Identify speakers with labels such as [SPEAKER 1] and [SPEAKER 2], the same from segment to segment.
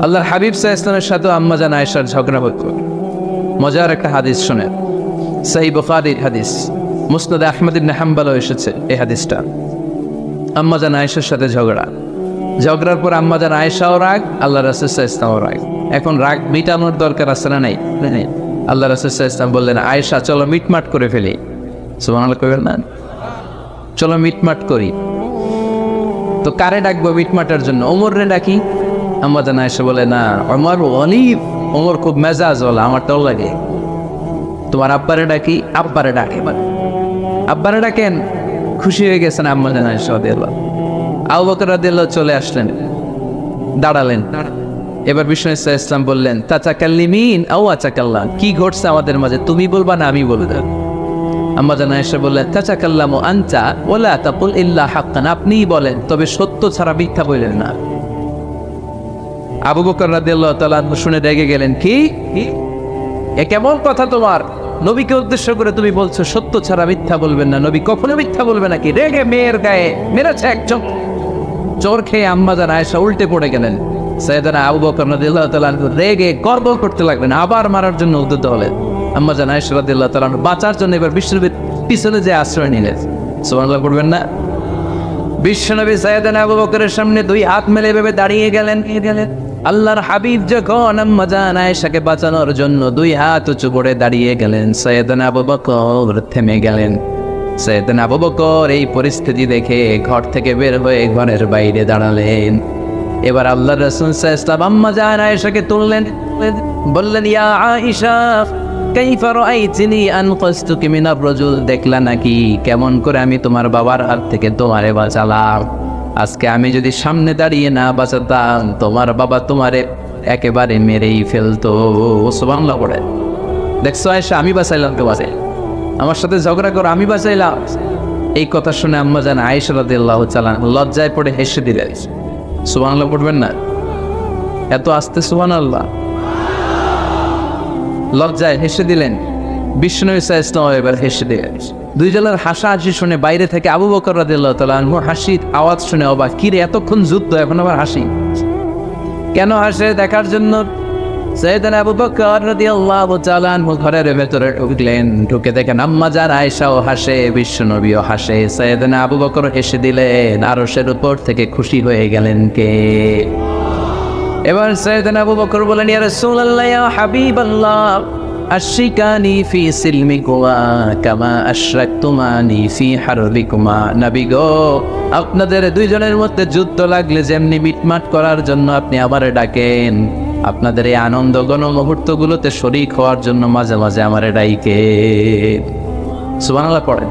[SPEAKER 1] আল্লাহর হাবিব সাল্লাল্লাহু আলাইহি ওয়াসাল্লামের সাথে আম্মা জান আয়েশার ঝগড়া হতো। মজার একটা হাদিস শুনেন, সহিহ বুখারীর হাদিস, মুসনাদ আহমদ ইবনে হাম্বলও এসেছে এই হাদিসটা। আম্মা জান আয়েশার সাথে ঝগড়ার পর আম্মা জান আয়েশাও রাগ, আল্লাহ রাসূল সাল্লাল্লাহু আলাইহি ওয়াসাল্লামও রাগ। এখন রাগ মিটানোর দরকার আছে না নাই? আল্লাহ রাসূল সাল্লাল্লাহু আলাইহি ওয়াসাল্লাম বললেন, আয়েশা চলো মিটমাট করে ফেলি। সুবহানাল্লাহ কইবেন না? চলো মিটমাট করি। তো কারে ডাকবো মিটমাটার জন্য? ওমর রে ডাকি। আম্মা জান আয়েশা বলে, না ওমর অলিভ, ওমর খুব মেজাজ ওলা, আমার ডর লাগে। তোমার আব্বারে ডাকি। আব্বারে ডাকে, আব্বারে ডাকেন। খুশি হয়ে গেছেন আম্মা জান আয়েশা রাদিয়াল্লাহু। আবু বকর রাদিয়াল্লাহু চলে আসলেন, দাঁড়ালেন। এবার বিষ্ণু সাল্লাল্লাহু আলাইহি ওয়াসাল্লাম বললেন, তাতাকাল্লিমিন আও আতাকাল্লাম, কি ঘটছে আমাদের মাঝে, তুমি বলবা না আমি বলবো? আম্মা জান আয়েশা বললেন, তাতাকাল্লামু আনতা ওয়ালা তাকুল ইল্লা হাক্কান, আপনিই বলেন তবে সত্য ছাড়া মিথ্যা বলেন না। আবু বকর রাদিয়াল্লাহু তাআলা শুনে রেগে গেলেন, কি এ কেমন কথা তোমার? নবীকে উদ্দেশ্য করে তুমি বলছো সত্য ছাড়া মিথ্যা বলবেন না, নবী কখনো মিথ্যা বলবে নাকি? রেগে মেয়ের গায়ে মেরেছে একজন চোর খেয়ে আম্মা জান আয়েশা উল্টে পড়ে গেলেন। সাইয়েদনা আবু বকর রাদিয়াল্লাহু তাআলা রেগে গর্ব করতে লাগলেন, আবার মারার জন্য উদ্যত হলেন। আম্মা জান আয়েশা রাদিয়াল্লাহু তাআলা বাঁচার জন্য এবার বিশ্বনবীর পিছনে যে আশ্রয় নিলেন। সুবহানাল্লাহ পড়বেন না? বিশ্বনবী সাইয়েদনা আবু বকরের সামনে দুই হাত মেলে ভেবে দাঁড়িয়ে গেলেন। আল্লাহর হাবিব যখন আম্মা জান আয়েশাকে বাঁচানোর জন্য দুই হাত উঁচু করে দাঁড়িয়ে গেলেন, সাইয়েদনা আবু বকর থেমে গেলেন। সাইয়েদনা আবু বকর এই পরিস্থিতি দেখে ঘর থেকে বের হয়ে ঘরের বাইরে দাঁড়ালেন। এবার আল্লাহর রাসূল সাল্লাল্লাহু আলাইহি ওয়াসাল্লাম আম্মা জান আয়েশাকে তুললেন, বললেন, ইয়া আয়েশা কাইফা রাআইতিনি আনকাসতুকি মিনার রাজুল, দেখলা নাকি কেমন করে আমি তোমার বাবার হাত থেকে তোমারে বাঁচালাম? আজকে আমি যদি সামনে দাঁড়িয়ে না বাঁচাতাম, তোমার বাবা তোমারে একেবারে মেরেই ফেলতো। সুবহানাল্লাহ পড়ে। দেখছো আয়েশা, আমি বাঁচাইলাম, তো বাঁচাই, আমার সাথে ঝগড়া করো, আমি বাঁচাইলাম। এই কথা শুনে আম্মা জান আয়েশা রাদিয়াল্লাহু তাআলা লজ্জায় পড়ে হেসে দিলেন। সুবহানাল্লাহ পড়বেন না? এত আস্তে সুবহানাল্লাহ। লজ্জায় হেসে দিলেন। বিষ্ণু ইসলাম এবার হেসে দিলেন। দুইজনের হাসাহাসি শুনে বাইরে থেকে আবু বকর রাদিয়াল্লাহু তাআলা আনহু হাসির আওয়াজ শুনে অবাক, কি রে এতক্ষণ যুদ্ধ, এখন আবার হাসি কেন? হাসে দেখার জন্য সাইয়েদনা আবু বকর রাদিয়াল্লাহু তাআলা আনহু ঘরের ভেতরে ঢুকলেন। ঢুকে দেখেন আম্মা জান আয়েশাও হাসে, বিশ্বনবীও হাসে। সাইয়েদনা আবু বকর হেসে দিলেন, আরশের উপর থেকে খুশি হয়ে গেলেন কে? এবার সাইয়েদনা আবু বকর বলেন, ইয়া রাসূলুল্লাহ, ইয়া হাবিবাল্লাহ, আশরিকানি ফি সিলমিকুমা কামা আশরাকতুমানি ফি হারবিকুমা। নবী গো, আপনাদের দুইজনের মধ্যে যুদ্ধ লাগলে যেমনি মিটমাট করার জন্য আপনি আমারে ডাকেন, আপনাদের এই আনন্দ ঘন মুহূর্তগুলোতে শরীক হওয়ার জন্য মাঝে মাঝে আমারে ডাকেন। সুবহানাল্লাহ পড়েন।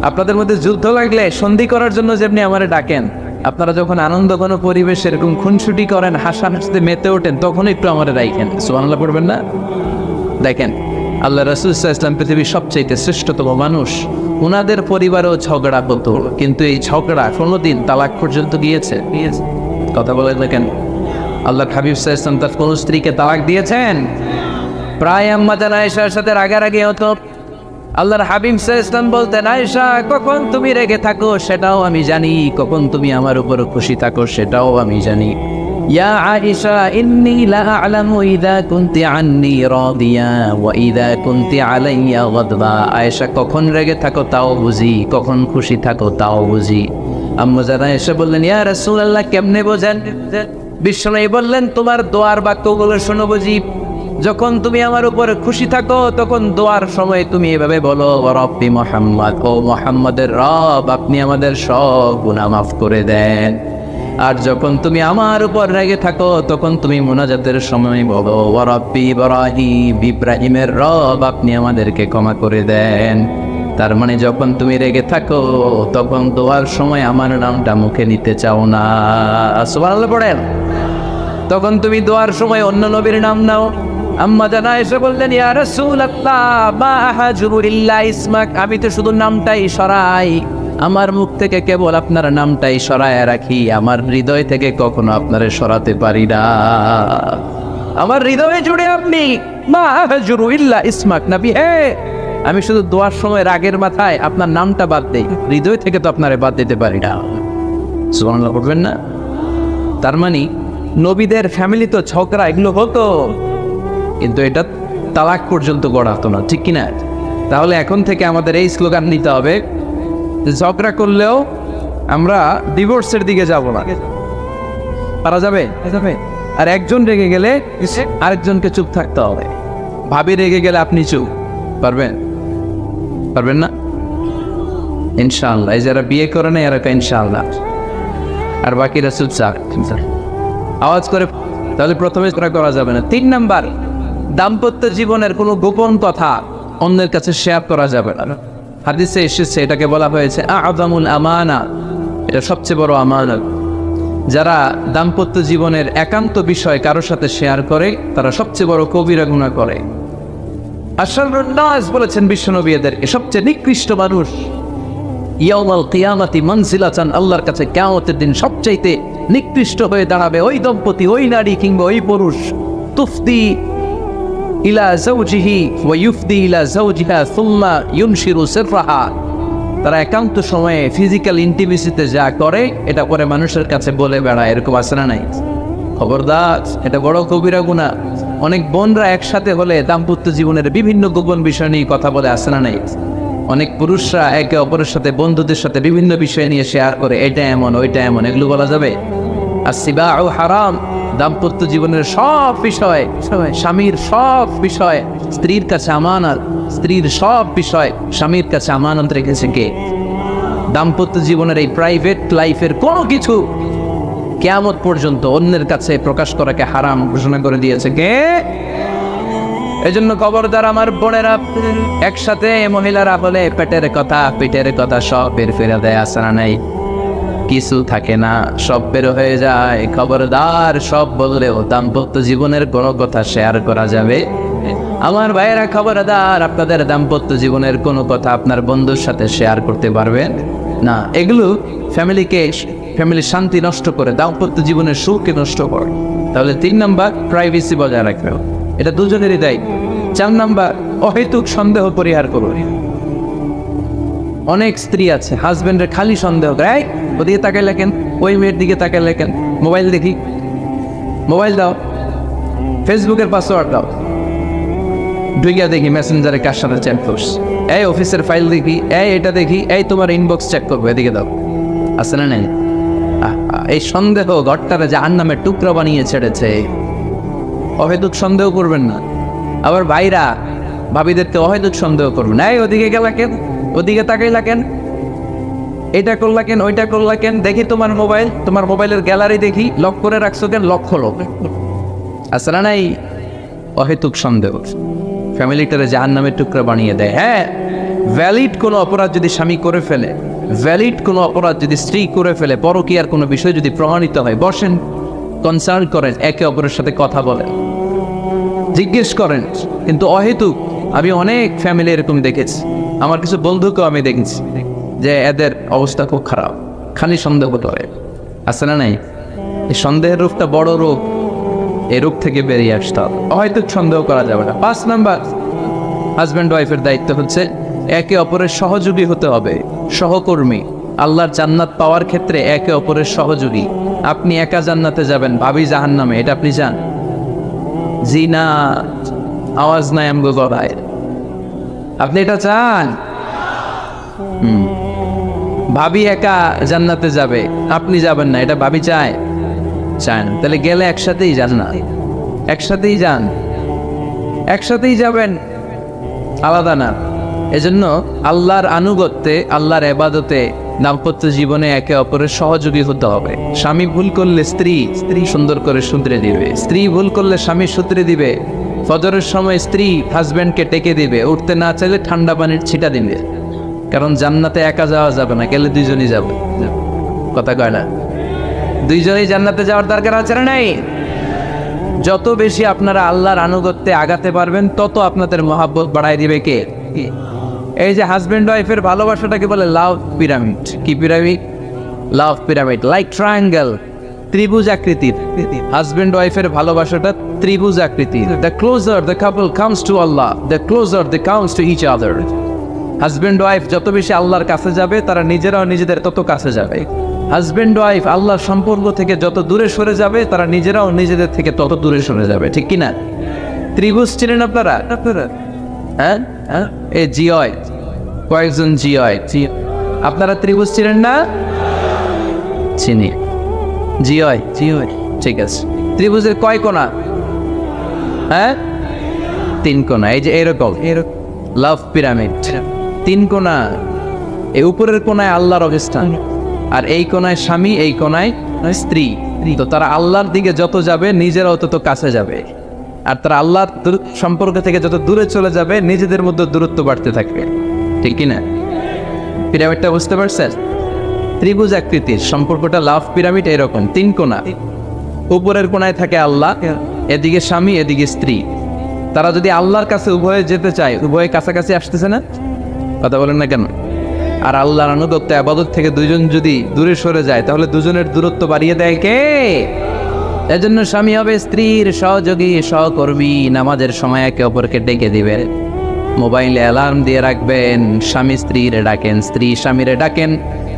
[SPEAKER 1] আপনাদের মধ্যে যুদ্ধ লাগলে সন্ধি করার জন্য যেমনি আমারে ডাকেন, আপনারা যখন আনন্দ ঘন পরিবেশ এরকম খুনসুটি করেন, হাসাহাসিতে মেতে ওঠেন, তখন একটু আমারে ডাকেন। সুবহানাল্লাহ পড়বেন না? দেখেন আল্লাহ রাসূল সাল্লাল্লাহু আলাইহি ওয়াসাল্লাম পৃথিবীর সবচেয়ে শ্রেষ্ঠতম মানুষ, ওনাদের পরিবারেও ঝগড়া হতো, কিন্তু এই ঝগড়া কোনোদিন তালাক পর্যন্ত গিয়েছে? কথা বলেন না কেন? আল্লাহর হাবিব সাল্লাল্লাহু আলাইহি ওয়াসাল্লাম তার কোন স্ত্রীকে তালাক দিয়েছেন? প্রায় আম্মা জান আয়েশার সাথে রাগারাগি হতো। আল্লাহর হাবিব সাল্লাল্লাহু আলাইহি ওয়াসাল্লাম বলতেন, আয়েশা কখন তুমি রেগে থাকো সেটাও আমি জানি, কখন তুমি আমার উপর খুশি থাকো সেটাও আমি জানি। ইয়া আয়েশা ইন্নী লা আ'লামু ইযা কুনতি আন্নী রাদিয়া ওয়া ইযা কুনতি আলাইয়া গাদবা। আয়েশা কখন রেগে থাকো তাও বুঝি, কখন খুশি থাকো তাও বুঝি। আম্মা জান আয়েশা বললেন, ইয়া রাসূলুল্লাহ কেমনে বোঝেন? বিশ্বনবী বললেন, তোমার দোয়ার বাক্যগুলো শোনো বুঝি। যখন তুমি আমার উপর খুশি থাকো তখন দোয়ার সময় তুমি এভাবে বলো, রব্বি মুহাম্মদ, ও মুহাম্মাদের রব, আপনি আমাদের সব গুনাহ মাফ করে দেন। আর যখন তুমি আমার উপর রেগে থাকো তখন তুমি মুনাজাতের সময় বলো, রব্বি ইব্রাহিম, ইব্রাহিমের রব, আপনি আমাদেরকে ক্ষমা করে দেন। তার মানে যখন তুমি রেগে থাকো তখন দোয়ার সময় আমার নামটা মুখে নিতে চাও না। সুবহানাল্লাহ পড়েন। তখন তুমি দোয়ার সময় অন্য নবীর নাম নাও। আম্মা জান আয়েশা বললেন, ইয়া রাসূলুল্লাহ মা আহাজুরু ইল্লা ইসমাক, আমি তো শুধু নামটাই সরাই, আমার মুখ থেকে কেবল আপনার নামটাই সরায় রাখি, আমার হৃদয় থেকে কখনো আপনারে সরাতে পারি না। আমার হৃদয়ে জুড়ে আপনি, মা আহাজুরু ইল্লা ইসমাক, নবী হে, আমি শুধু দোয়ার সময় রাগের মাথায় আপনার নামটা বাদ দেই, হৃদয় থেকে তো আপনারে বাদ দিতে পারি না। সুবহানাল্লাহ পড়বেন না? তার মানে নবীদের ফ্যামিলি তো ঝগড়া এগুলো হতো, কিন্তু এটা তালাক পর্যন্ত গড়াতো না, ঠিক কিনা? তাহলে এখন থেকে আমাদের এই স্লোগান নিতে হবে যে ঝগড়া করলেও আমরা ডিভোর্সের দিকে যাব না। পারা যাবে? আর একজন রেগে গেলে আরেকজনকে চুপ থাকতে হবে। ভাবি রেগে গেলে আপনি চুপ, পারবেন না? ইনশাআল্লাহ। এই যারা বিয়ে করে না এরা ইনশাআল্লাহ, আর বাকিরা চুপচাপ আওয়াজ করে। তাহলে প্রথমে করা যাবে না। 3 নাম্বার, দাম্পত্য জীবনের কোনো গোপন কথা অন্যের কাছে শেয়ার করা যাবে না। হাদিসে এসেছে, এটাকে বলা হয়েছে আযমুল আমানা, এটা সবচেয়ে বড় আমানত। যারা দাম্পত্য জীবনের একান্ত বিষয় কারোর সাথে শেয়ার করে তারা সবচেয়ে বড় কবিরা গুনাহ করে। আশরাফুন নাস বলেছেন বিশ্বনবী এদেরকে সবচেয়ে নিকৃষ্ট মানুষ। ইয়াউমাল কিয়ামাতি মানজিলাতান, আল্লাহর কাছে কিয়ামতের দিন সবচাইতে নিকৃষ্ট হয়ে দাঁড়াবে ওই দম্পতি, ওই নারী কিংবা ওই পুরুষ। তুফদি ইলা যাওজিহি ওয়া ইউফদি ইলা যাওজিহা সুম্মা ইউনশিরু সিররাহা, তারা একান্ত সময়ে ফিজিক্যাল ইন্টিমেসিতে যা করে এটা পরে মানুষের কাছে বলে বেড়ায়, এরকম আছে না নাই? খবরদার, এটা বড় কবিরা গুনাহ। অনেক বোনরা একসাথে হলে দাম্পত্য জীবনের বিভিন্ন গোপন বিষয় নিয়ে কথা বলে, আছে না নাই? অনেক পুরুষরা একে অপরের সাথে, বন্ধুদের সাথে বিভিন্ন বিষয় নিয়ে শেয়ার করে, এটা এমন ওইটা এমন, এগুলো বলা যাবে? আসসিবাউ হারাম, দাম্পত্য জীবনের সব বিষয়, স্বামীর সব বিষয় স্ত্রীর কাছে আমানত, স্ত্রীর সব বিষয় স্বামীর কাছে আমানত রেখেছে কে? দাম্পত্য জীবনের এই প্রাইভেট লাইফের কোনো কিছু কিয়ামত পর্যন্ত অন্যের কাছে প্রকাশ করাকে হারাম ঘোষণা করে দিয়েছে কে? এজন্য খবরদার আমার বোনেরা, একসাথে মহিলারা বলে পেটের কথা সব বের ফেরা দেয়, আসা নাই? কিছু থাকে না, সব বের হয়ে যায়। খবরদার, সব বললেও দাম্পত্য জীবনের কোনো কথা শেয়ার করা যাবে? আমার ভাইয়েরা খবরদার, আপনাদের দাম্পত্য জীবনের কোনো কথা আপনার বন্ধুর সাথে শেয়ার করতে পারবেন না। এগুলো ফ্যামিলির শান্তি নষ্ট করে, দাম্পত্য জীবনের সুখকে নষ্ট করে। তাহলে 3 নাম্বার, প্রাইভেসি বজায় রাখবে, এটা দুজনেরই দায়িত্ব। 4 নাম্বার, অহেতুক সন্দেহ পরিহার করুন। অনেক স্ত্রী আছে হাজবেন্ডের খালি সন্দেহ করে, ওদিকে তাকাইলে কেন, ওই মেয়ের দিকে তাকাইলে কেন, মোবাইল দেখি, মোবাইল দাও, ফেসবুকের পাসওয়ার্ড দাও, ঢুকিয়া দেখি মেসেঞ্জারে কার সাথে চ্যাট করছে, এই অফিসের ফাইল দেখি, এই এটা দেখি, এই তোমার ইনবক্স চেক করবো, এদিকে দাও, আছে না নাই? এই সন্দেহ ঘরটারে জাহান্নামের টুকরা বানিয়ে ছেড়েছে। অহেতুক সন্দেহ করবেন না। আবার ভাইরা ভাবিদেরকে অহেতুক সন্দেহ করবেন, এই ওদিকে গেলা কেন, ওদিকে তাকাইলা কেন, এটা করলা কেন, ওইটা করলা কেন, দেখি তোমার মোবাইল, তোমার মোবাইলের গ্যালারি দেখি, লক করে রাখছো কেন, লক খোলো, আছে না নাই? অহেতুক সন্দেহ ফ্যামিলিটারে জাহান্নামের টুকরা বানিয়ে দেয়। হ্যাঁ, ভ্যালিড কোনো অপরাধ যদি স্বামী করে ফেলে, ভ্যালিড কোনো অপরাধ যদি স্ত্রী করে ফেলে, পরকীয়ার কোনো বিষয় যদি প্রমাণিত হয়, বসেন, কনসাল্ট করেন, একে অপরের সাথে কথা বলেন, জিজ্ঞেস করেন। কিন্তু অহেতুক, আমি অনেক ফ্যামিলি এরকম দেখেছি, আমার কিছু বন্ধুকেও আমি দেখেছি যে এদের অবস্থা খুব খারাপ, খালি সন্দেহ করে, আছে না নাই? এই সন্দেহের রূপটা বড় রূপ, এই রূপ থেকে বেরিয়ে আসতে হবে, অহেতুক সন্দেহ করা যাবে না। 5 নাম্বার, হাজব্যান্ড ওয়াইফের দায়িত্ব হচ্ছে একে অপরের সহযোগী হতে হবে, সহকর্মী। আল্লাহর জান্নাত পাওয়ার ক্ষেত্রে একে অপরের সহযোগী। আপনি একা জান্নাতে যাবেন, ভাবি জাহান্নামে, এটা আপনি চান? জি না, আওয়াজ নাই আমগো গলায়। আপনি এটা চান? ভাবি একা জান্নাতে যাবে, আপনি যাবেন না, এটা ভাবি চায়? চায় না। তাহলে গেলে একসাথেই যান না, একসাথেই যান, একসাথেই যাবেন, আলাদা না। এজন্য আল্লাহর আনুগত্যে, আল্লাহর ইবাদতে, দাম্পত্য জীবনে একে অপরের সহযোগী হতে হবে। স্বামী ভুল করলে স্ত্রী সুন্দর করে শুধরে দিবে, স্ত্রী ভুল করলে স্বামী শুধরে দিবে। ফজরের সময় স্ত্রী হাজব্যান্ডকে টেকে দিবে, উঠতে না চাইলে ঠান্ডা পানির ছিটা দিবে। কারণ জান্নাতে একা যাওয়া যাবে না, গেলে দুইজনই যাবে, কথা কয় না? দুইজনেই জান্নাতে যাওয়ার দরকার আছে না নাই? যত বেশি আপনারা আল্লাহর আনুগত্যে আগাতে পারবেন, তত আপনাদের মহাব্বত বাড়াই দিবে কে? এই যে হাজব্যান্ড ওয়াইফের ভালোবাসাটাকে বলে লাভ পিরামিড। কি pyramid? Love pyramid, like triangle, ত্রিভুজ আকৃতির। হাজব্যান্ড ওয়াইফের ভালোবাসাটা ত্রিভুজ আকৃতির। The closer the couple comes to Allah, the closer the comes to each other. Husband wife যত বেশি আল্লাহর কাছে যাবে, তারা নিজেরাও নিজেদের তত কাছে যাবে। হাজবেন্ড ওয়াইফ আল্লাহর সম্পর্ক থেকে যত দূরে সরে যাবে তারা নিজেরাও নিজেদের থেকে তত দূরে সরে যাবে, ঠিক কিনা? ত্রিভুজ চিনেন আপনারা? হ্যাঁ হ্যাঁ, এ জিওয় কয়েকজন জিওয়, আপনারা ত্রিভুজ চিনেন না? চিনি। জিওয় জিওয়, ঠিক আছে। ত্রিভুজের কয় কোণা? হ্যাঁ, 3 কোণা। এই যে এরকম লাভ পিরামিড, 3 কোণা। এই উপরের কোণায় আল্লাহর অবস্থান, আর এই কোণায় স্বামী, এই কোণায় স্ত্রী। তো তারা আল্লাহর দিকে যত যাবে নিজেরাও তত কাছে যাবে, আর তারা আল্লাহর সম্পর্ক থেকে যত দূরে চলে যাবে নিজেদের মধ্যে দূরত্ব বাড়তে থাকবে, ঠিক কিনা? পিরামিডটা বুঝতে পারছেন? ত্রিভুজ আকৃতির সম্পর্কটা লাভ পিরামিড এরকম, 3 কোণা। উপরের কোণায় থাকে আল্লাহ, এদিকে স্বামী, এদিকে স্ত্রী। তারা যদি আল্লাহর কাছে উভয়ে যেতে চায়, উভয়ে কাছাকাছি আসতেছে না? কথা বলেন না কেন? আর আল্লাহর আনুগত্য ইবাদত থেকে দুইজন যদি দূরে সরে যায় তাহলে দুজনের দূরত্ব বাড়িয়ে দেয় কে? এজন্য স্বামী হবে স্ত্রীর সহযোগী, সহকর্মী। নামাজের সময় একে অপরকে ডেকে দিবেন, মোবাইলে অ্যালার্ম দিয়ে রাখবেন। স্বামী স্ত্রীরে ডাকেন, স্ত্রী স্বামীরে ডাকেন।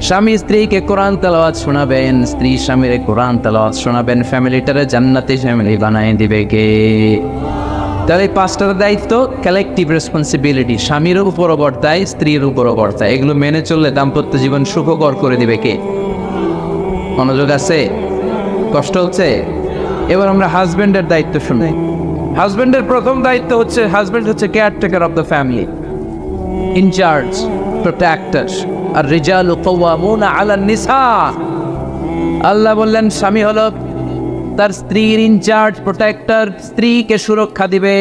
[SPEAKER 1] স্বামী স্ত্রীকে কোরআন তেলাওয়াত শোনাবেন, স্ত্রী স্বামীরে কোরআন তেলাওয়াত শোনাবেন। ফ্যামিলিটারে জান্নাতি ফ্যামিলি বানায় দিবে কে? তাহলে 5টার দায়িত্ব কালেকটিভ রেসপন্সিবিলিটি, স্বামীর উপরও বর্তায়, স্ত্রীর উপরও বর্তায়। এগুলো মেনে চললে দাম্পত্য জীবন সুখকর করে দিবে কে? মনোযোগ আছে? কষ্ট হচ্ছে? এবার আমরা হাজবেন্ডের দায়িত্ব শুনি। হাজবেন্ডের প্রথম দায়িত্ব হচ্ছে, হাজবেন্ড হচ্ছে caretaker of the family, in charge, protector. আর রিজালু কাওয়ামুনা আলান নিসা, আল্লাহ বললেন স্বামী হলো তার স্ত্রীর ইনচার্জ, প্রোটেক্টর। স্ত্রীকে সুরক্ষা দিবে,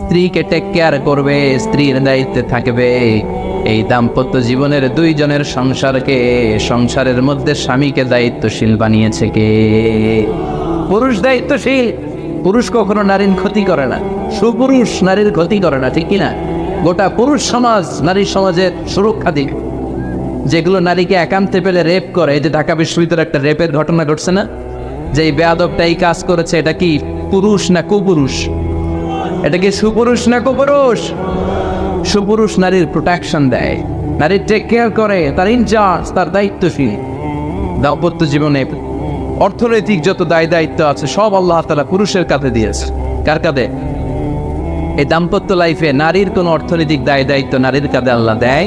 [SPEAKER 1] স্ত্রীকে টেক কেয়ার করবে, স্ত্রীর দায়িত্বে থাকবে। এই দাম্পত্য জীবনের দুইজনের সংসারকে, সংসারের মধ্যে স্বামীকে দায়িত্বশীল বানিয়েছে কে? পুরুষ দায়িত্বশীল। পুরুষ কখনো নারীর ক্ষতি করে না, সুপুরুষ নারীর ক্ষতি করে না, ঠিক কিনা? গোটা পুরুষ সমাজ নারীর সমাজের সুরক্ষা দিবে। যেগুলো নারীকে একান্তে পেলে রেপ করে, এই যে ঢাকা বিশ্ববিদ্যালয়ে একটা রেপের ঘটনা ঘটছে না, যে এই বেয়াদবটা এই কাজ করেছে, এটা কি পুরুষ না কুপুরুষ? এটা কি সুপুরুষ না কুপুরুষ? সুপুরুষ নারীর প্রোটেকশন দেয়, নারীর টেক কেয়ার করে, তার ইনচার্জ, তার দায়িত্বশীল। দাম্পত্য জীবনে অর্থনৈতিক যত দায় দায়িত্ব আছে সব আল্লাহ তাআলা পুরুষের কাঁধে দিয়েছে। কার কাঁধে? এই দাম্পত্য লাইফে নারীর কোনো অর্থনৈতিক দায় দায়িত্ব নারীর কাঁধে আল্লাহ দেয়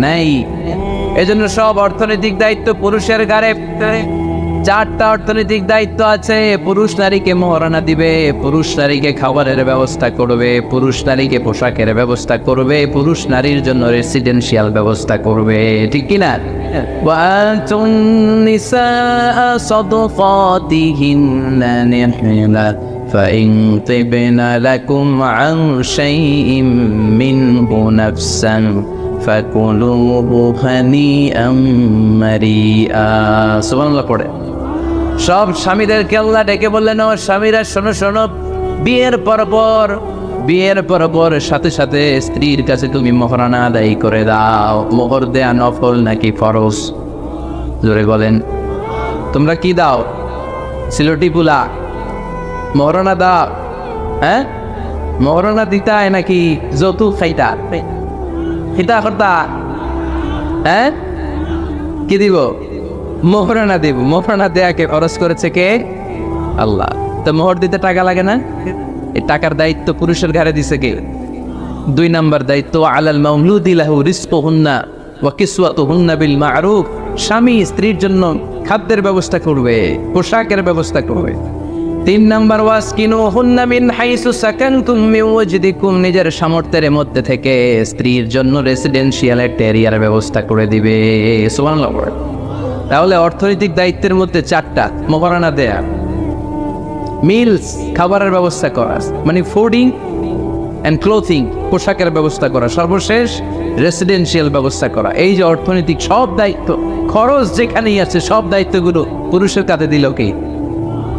[SPEAKER 1] নাই। এজন্য সব অর্থনৈতিক দায়িত্ব পুরুষের ঘাড়ে। 4টা অর্থনৈতিক দায়িত্ব আছে। পুরুষ নারীকে মহারণা দিবে, পুরুষ নারীকে খাবারের ব্যবস্থা করবে, পুরুষ নারীকে পোশাকের ব্যবস্থা করবে, পুরুষ নারীর জন্য রেসিডেন্সিয়াল ব্যবস্থা করবে, ঠিক কিনা? ওয়াতুন নিসা সাদকাতিহিন্না নিহলা فإن طبن لكم عن شيء منه نفسا فكلوه هنيئا مريئا। সুবহানাল্লাহ পড়ে সব স্বামীদেরকে আল্লাহ ডেকে বললেন, ও স্বামীরা শোনো শোনো, বিয়ের পর সাথে সাথে স্ত্রীর কাছে তুমি মোহরানা আদায় করে দাও। মোহর দেয়া নফল নাকি ফরজ? জোরে বলেন। তোমরা কি দাও? সিলটি পুলা মোহরানা দাও? হ্যাঁ, মোহরানা দিতায় নাকি যৌতুক খাইতা? খিতা করতা? হ্যাঁ, কি দিব? মোহরানা দিব। মোহরানা দেয়াকে খরচ করেছে কে? আল্লাহ। তো মোহর দিতে টাকা লাগে না? এই টাকার দায়িত্ব পুরুষের ঘাড়ে দিছে কে? 2 নাম্বার দায়িত্ব, আলাল মাউলুদি লাহু রিজকুহুন্না ওয়া কিসওয়াতুহুন্না বিল মা'রুফ। স্বামী স্ত্রীর জন্য খাদ্যের ব্যবস্থা করবে, পোশাকের ব্যবস্থা করবে। 3 নাম্বার, ওয়াসকিনুহুন্না মিন হাইসু সাকানতুম মিন ওয়াজদিকুম। নিজের সামর্থ্যের মধ্যে থেকে স্ত্রীর জন্য রেসিডেন্সিয়াল একটা এরিয়ার ব্যবস্থা করে দিবে। সুবহানাল্লাহ। তাহলে অর্থনৈতিক দায়িত্বের মধ্যে 4টা: মোহরানা দেয়া, মিলস খাবারের ব্যবস্থা করা, মানে ফুডিং অ্যান্ড ক্লোথিং, পোশাকের ব্যবস্থা করা, সর্বশেষ রেসিডেন্সিয়াল ব্যবস্থা করা। এই যে অর্থনৈতিক সব দায়িত্ব, খরচ যেখানেই আছে সব দায়িত্বগুলো পুরুষের কাঁধে দিল কে?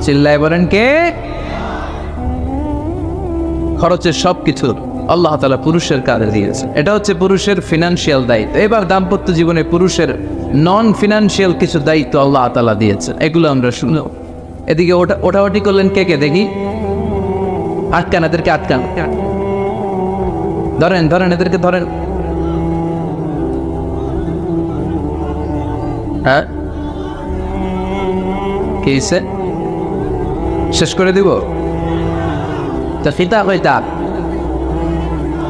[SPEAKER 1] চিল্লায় বলেন কে? খরচের সব কিছু আল্লাহ তাআলা পুরুষের কাঁধে দিয়েছে। এটা হচ্ছে পুরুষের ফিনান্সিয়াল দায়িত্ব। এবার দাম্পত্য জীবনে পুরুষের নন ফিনান্সিয়াল কিছু দায়িত্ব আল্লাহ তাআলা দিয়েছে, এগুলো আমরা শুনব। এদিকে ওঠাওটি করলেন কে কে দেখি? আটকান, এদেরকে আটকান, ধরেন এদেরকে ধরেন। হ্যাঁ, কি হয়েছে? শেষ করে দিব? তা ফিতা কইতা?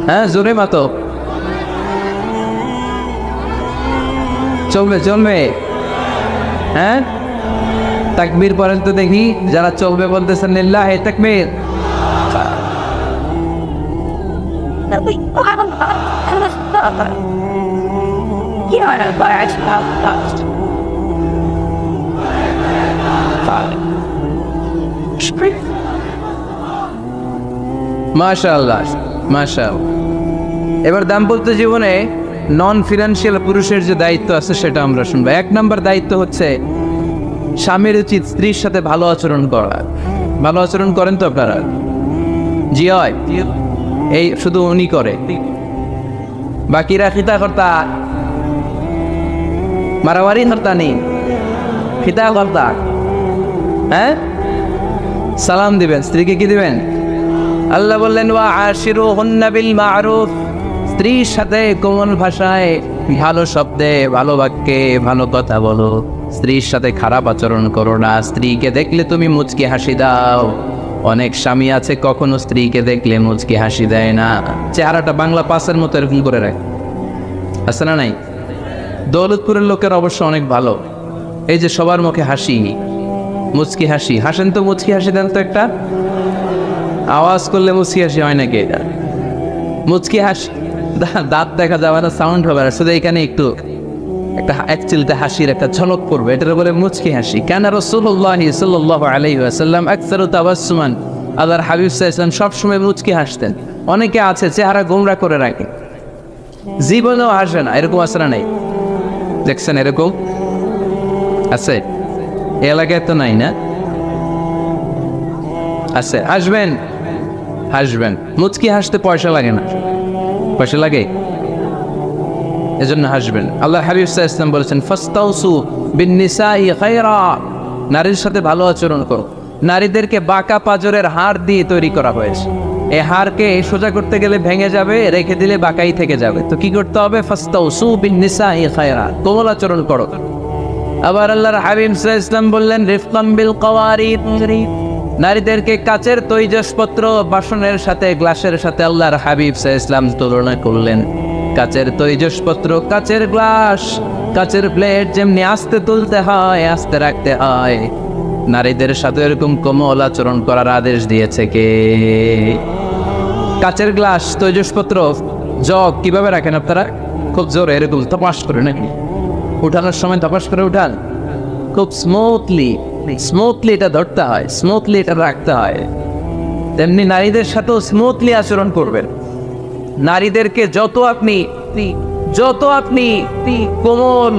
[SPEAKER 1] হ্যাঁ, জোরে মাতো। চলবে চলবে? হ্যাঁ, তাকবীর পড়েন তো দেখি। যারা চলবে বলতেছেন লিল্লাহি তাকবীর। মাশাআল্লাহ মাশাআল্লাহ। এবার দাম্পত্য জীবনে নন ফিনান্সিয়াল পুরুষের যে দায়িত্ব আছে সেটা আমরা শুনবো। 1 নম্বর দায়িত্ব হচ্ছে স্বামীর উচিত স্ত্রীর সাথে ভালো আচরণ করা। ভালো আচরণ করেন তো আপনারা? জি হয়। এই শুধু উনি করে, বাকিরা খিতা কর্তা, মারামারি কর্তা নেই, খিতা কর্তা। হ্যাঁ, সালাম দিবেন, স্ত্রীকে কি দিবেন? আল্লাহ বললেন ওয়া আশিরুহুন্না বিল মা'রুফ, স্ত্রীর সাথে কোমল ভাষায়, ভালো শব্দে, ভালো বাক্যে, ভালো কথা বলো। স্ত্রীর সাথে খারাপ আচরণ করো না। স্ত্রীকে দেখলে তুমি মুচকি হাসি দাও। অনেক স্বামী আছে কখনো স্ত্রীকে দেখলে মুচকি হাসি দেয় না, চেহারাটা বাংলা পাসের মতো এরকম করে রাখে। আছে না নাই? দৌলতপুরের লোকের অবশ্য অনেক ভালো, এই যে সবার মুখে হাসি, মুচকি হাসি। হাসেন তো, মুচকি হাসি দেন তো একটা। আওয়াজ করলে মুচকি হাসি হয় নাকি? এটা মুচকি হাসি, দাঁত দেখা যাবে না, সাউন্ড হবে না, শুধু এখানে একটু একটা এক চিলতে হাসির একটা ঝলক পড়বে, এটার বলে মুচকি হাসি। কানা রাসূলুল্লাহ সাল্লাল্লাহু আলাইহি ওয়াসাল্লাম আকসারু তাবাসসুমান, আল্লাহর হাবিব সাল্লাল্লাহু আলাইহি ওয়াসাল্লাম সবসময় মুচকি হাসতেন। অনেকে আছে চেহারা গোমরা করে রাখে, জীবনেও হাসে না, এরকম আছে না নাই? দেখছেন এরকম আছে? এই এলাকায় তো নাই না? আছে। হাসবেন হাসবেন, মুচকি হাসতে পয়সা লাগে না। পয়সা লাগে? এজন্য হাসবেন। আল্লাহ হাবিব সাল্লাল্লাহু আলাইহি ওয়াসাল্লাম বলেছেন ফাস্তাউসু বিন-নিসাই খায়রা, নারীর সাথে ভালো আচরণ করো। নারীদেরকে বাঁকা পাজরের হাড় দিয়ে তৈরি করা হয়েছে। এই হাড়কে সোজা করতে গেলে ভেঙে যাবে, রেখে দিলে বাঁকাই থেকে যাবে। তো কি করতে হবে? ফাস্তাউসু বিন-নিসাই খায়রা, কোমল আচরণ করো। আবার আল্লাহর হাবিব সাল্লাল্লাহু আলাইহি ওয়াসাল্লাম বললেন রিফকাম বিল কাওয়ারিদ, নারীদেরকে কাচের তৈজসপত্র বাসনের সাথে, গ্লাসের সাথে আল্লাহর হাবিব সাল্লাল্লাহু আলাইহি ওয়াসাল্লাম তুলনা করলেন। কাচের তৈজসপত্র, কাচের গ্লাস, কাচের প্লেট যেমনি আস্তে তুলতে হয়, আস্তে রাখতে হয়, নারীদের সাথে এরকম কোমল আচরণ করার আদেশ দিয়েছে কে? কাচের গ্লাস, তৈজসপত্র, জগ কিভাবে রাখেন আপনারা? খুব জোরে এরকম তপাস করে নাকি? উঠানোর সময় তপাস করে উঠান? খুব স্মুথলি এটা ধরতে হয়, স্মুথলি এটা রাখতে হয়। তেমনি নারীদের সাথেও স্মুথলি আচরণ করবেন। নারীদেরকে যত আপনি কোমল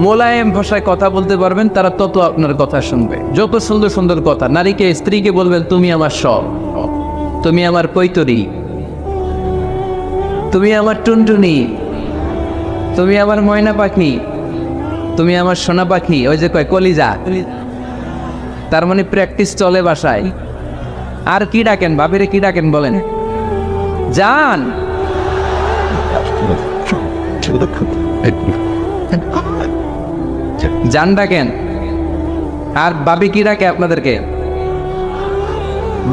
[SPEAKER 1] মোলায়েম ভাষায় কথা বলতে পারবেন, তারা তত আপনার কথা শুনবে। যত সুন্দর সুন্দর কথা। নারীকে, স্ত্রীকে বলবেন তুমি আমার সব, তুমি আমার কৈতরি, তুমি আমার টুনটুনি, তুমি আমার ময়না পাখি, তুমি আমার সোনা পাখি। ওই যে কয় কলিজা, তার মানে প্র্যাকটিস চলে বাসায়। আর কি ডাকেন? ভাবিরে কি ডাকেন বলেন? জান, জান ডাকেন। আর বাবি কি ডাকে আপনাদেরকে?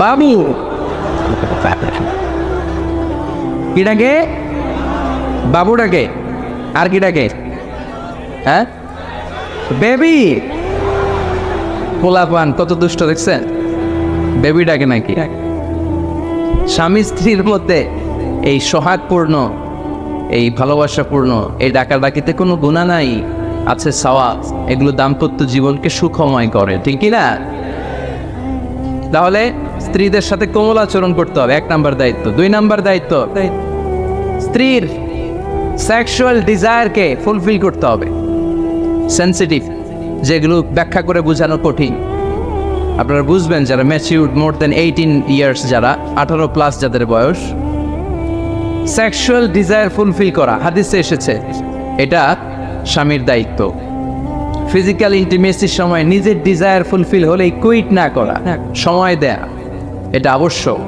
[SPEAKER 1] বাবু। কি ডাকে? বাবু ডাকে। আর কি ডাকে? হ্যাঁ, বেবি। পোলাপান কত দুষ্ট দেখছেন? বেবি ডাকে নাকি? স্বামী স্ত্রীর মধ্যে এই সোহাগপূর্ণ, এই ভালোবাসাপূর্ণ এই ডাকাডাকিতে কোনো গুনাহ নাই, আছে সওয়াব। এগুলো দাম্পত্য জীবনকে সুখময় করে, ঠিক কি না? তাহলে স্ত্রীদের সাথে কোমল আচরণ করতে হবে, 1 নাম্বার দায়িত্ব। 2 নাম্বার দায়িত্ব, স্ত্রীর সেক্সুয়াল ডিজায়ারকে ফুলফিল করতে হবে। সেন্সিটিভ, যেগুলো ব্যাখ্যা করে বোঝানো কঠিন। আপনারা বুঝবেন যারা ম্যাচিউরড, মোর দেন 18 ইয়ার্স, যারা 18+ যাদের বয়স, সেক্সুয়াল ডিজায়ার ফুলফিল করা হাদিসে এসেছে, এটা স্বামীর দায়িত্ব। ফিজিক্যাল ইন্টিমেসির সময় নিজের ডিজায়ার ফুলফিল হলেই কুইট না করা, সময় দেয়া, এটা আবশ্যক।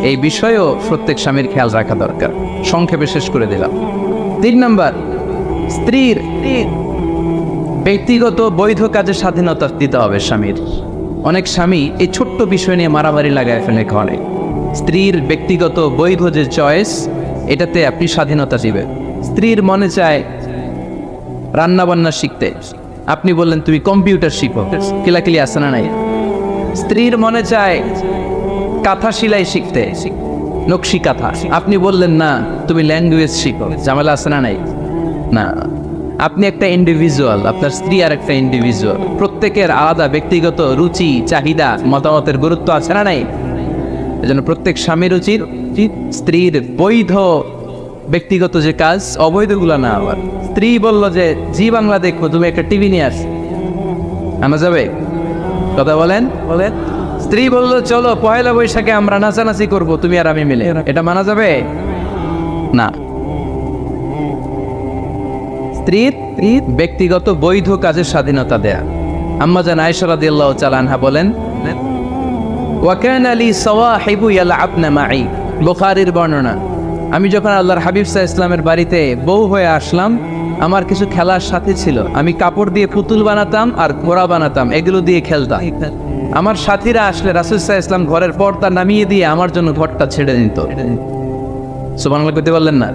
[SPEAKER 1] এই বিষয়েও প্রত্যেক স্বামীর খেয়াল রাখা দরকার। সংক্ষেপে শেষ করে দিলাম। 3 নাম্বার, স্ত্রীর ব্যক্তিগত বৈধ কাজে স্বাধীনতা দিতে হবে স্বামীর। অনেক স্বামী এই ছোট্ট বিষয় নিয়ে মারামারি লাগায় ফেলে ঘরে। স্ত্রীর ব্যক্তিগত বৈধ যে চয়েস, এটাতে আপনি স্বাধীনতা দিবেন। স্ত্রীর মনে চায় রান্না বান্না শিখতে, আপনি বললেন তুমি কম্পিউটার শিখো, কিলাকিলি আছে না নাই? স্ত্রীর মনে চায় কাঁথা সেলাই শিখতে, নকশি কাঁথা, আপনি বললেন না তুমি ল্যাঙ্গুয়েজ শিখো, ঝামেলা আছে না নাই? না, আপনি একটা ইন্ডিভিজুয়াল, আপনার স্ত্রী আর একটা ইন্ডিভিজুয়াল, প্রত্যেকের আলাদা ব্যক্তিগত রুচি, চাহিদা, মতামতের গুরুত্ব আছে না নাই? এজন্য প্রত্যেক স্বামীর উচিত স্ত্রীর বৈধ ব্যক্তিগত যে কাজ, অবৈধগুলো না। আবার স্ত্রী বললো যে জি বাংলা দেখবো, তুমি একটা টিভি নিয়ে আস, আনা যাবে? কথা বলেন। স্ত্রী বললো চলো পয়লা বৈশাখে আমরা নাচানাচি করব, তুমি আর আমি মিলে, এটা মানা যাবে না। স্ত্রীর ব্যক্তিগত বৈধ কাজের স্বাধীনতা দেয়া। আম্মা জান আয়েশা রাদিয়াল্লাহু তাআলা আনহা বলেন, ওয়া কানা লি সাওয়াহিবু ইয়ালআবনা মাই, বুখারীর বর্ণনা। আমি যখন আল্লাহর হাবিব সাল্লাল্লাহু আলাইহি ওয়াসাল্লামের বাড়িতে বউ হয়ে আসলাম, আমার কিছু খেলার সাথী ছিল। আমি কাপড় দিয়ে পুতুল বানাতাম আর ঘোড়া বানাতাম, এগুলো দিয়ে খেলতাম। আমার সাথীরা আসলে রাসূল সাল্লাল্লাহু আলাইহি ওয়াসাল্লাম ঘরের পর্দা নামিয়ে দিয়ে আমার জন্য ঘরটা ছেড়ে দিত। সুবহানাল্লাহ কইতে বললেন না?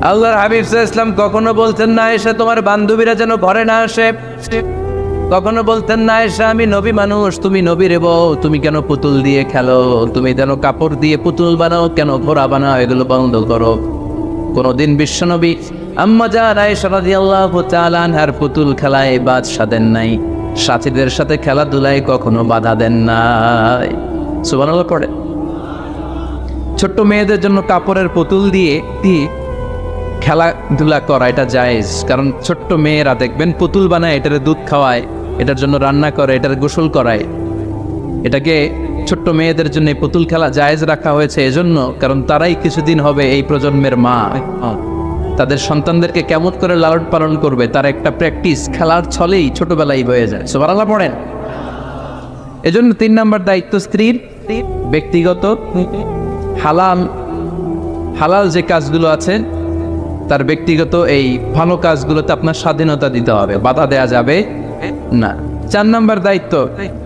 [SPEAKER 1] আল্লাহর হাবিব সাল্লাল্লাহু আলাইহি ওয়াসাল্লাম কখনো বলতেন না এসে তোমার বান্ধবীরা যেন ঘরে না আসে, কখনো বলতেন না এসে আমি নবী মানুষ, তুমি নবীর বউ, তুমি কেন পুতুল দিয়ে খেলো, তুমি যেন কাপড় দিয়ে পুতুল বানাও, কেন ঘোড়া বানাও, এগুলো বন্ধ করো। কোনদিন বিশ্বনবী আম্মা জান আয়েশা রাদিয়াল্লাহু তাআলা আনহার পুতুল খেলায় বাদ সাধেন নাই, সাথীদের সাথে খেলাধুলায় কখনো বাধা দেন নাই। সুবহানাল্লাহ পড়ে। ছোট্ট মেয়েদের জন্য কাপড়ের পুতুল দিয়ে খেলাধুলা করা এটা জায়েজ, কারণ ছোট্ট মেয়েরা দেখবেন পুতুল বানায়, এটার দুধ খাওয়ায়, এটার জন্য রান্না করে, এটার গোসল করায়। এটাকে ছোট্ট মেয়েদের জন্য পুতুল খেলা জায়েজ রাখা হয়েছে এজন্য, কারণ তারাই কিছুদিন হবে এই প্রজন্মের মা। তাদের সন্তানদেরকে কেমন করে লালন পালন করবে তার একটা প্র্যাকটিস খেলার ছলেই ছোটবেলায় হয়ে যায়। সুবহানাল্লাহ পড়েন। এজন্য 3 নম্বর দায়িত্ব স্ত্রীর ব্যক্তিগত হালাল যে কাজগুলো আছে তার ব্যক্তিগত এই ভালো কাজগুলোতে আপনার স্বাধীনতা দিতে হবে, বাধা দেয়া যাবে না। 4 নম্বর দায়িত্ব,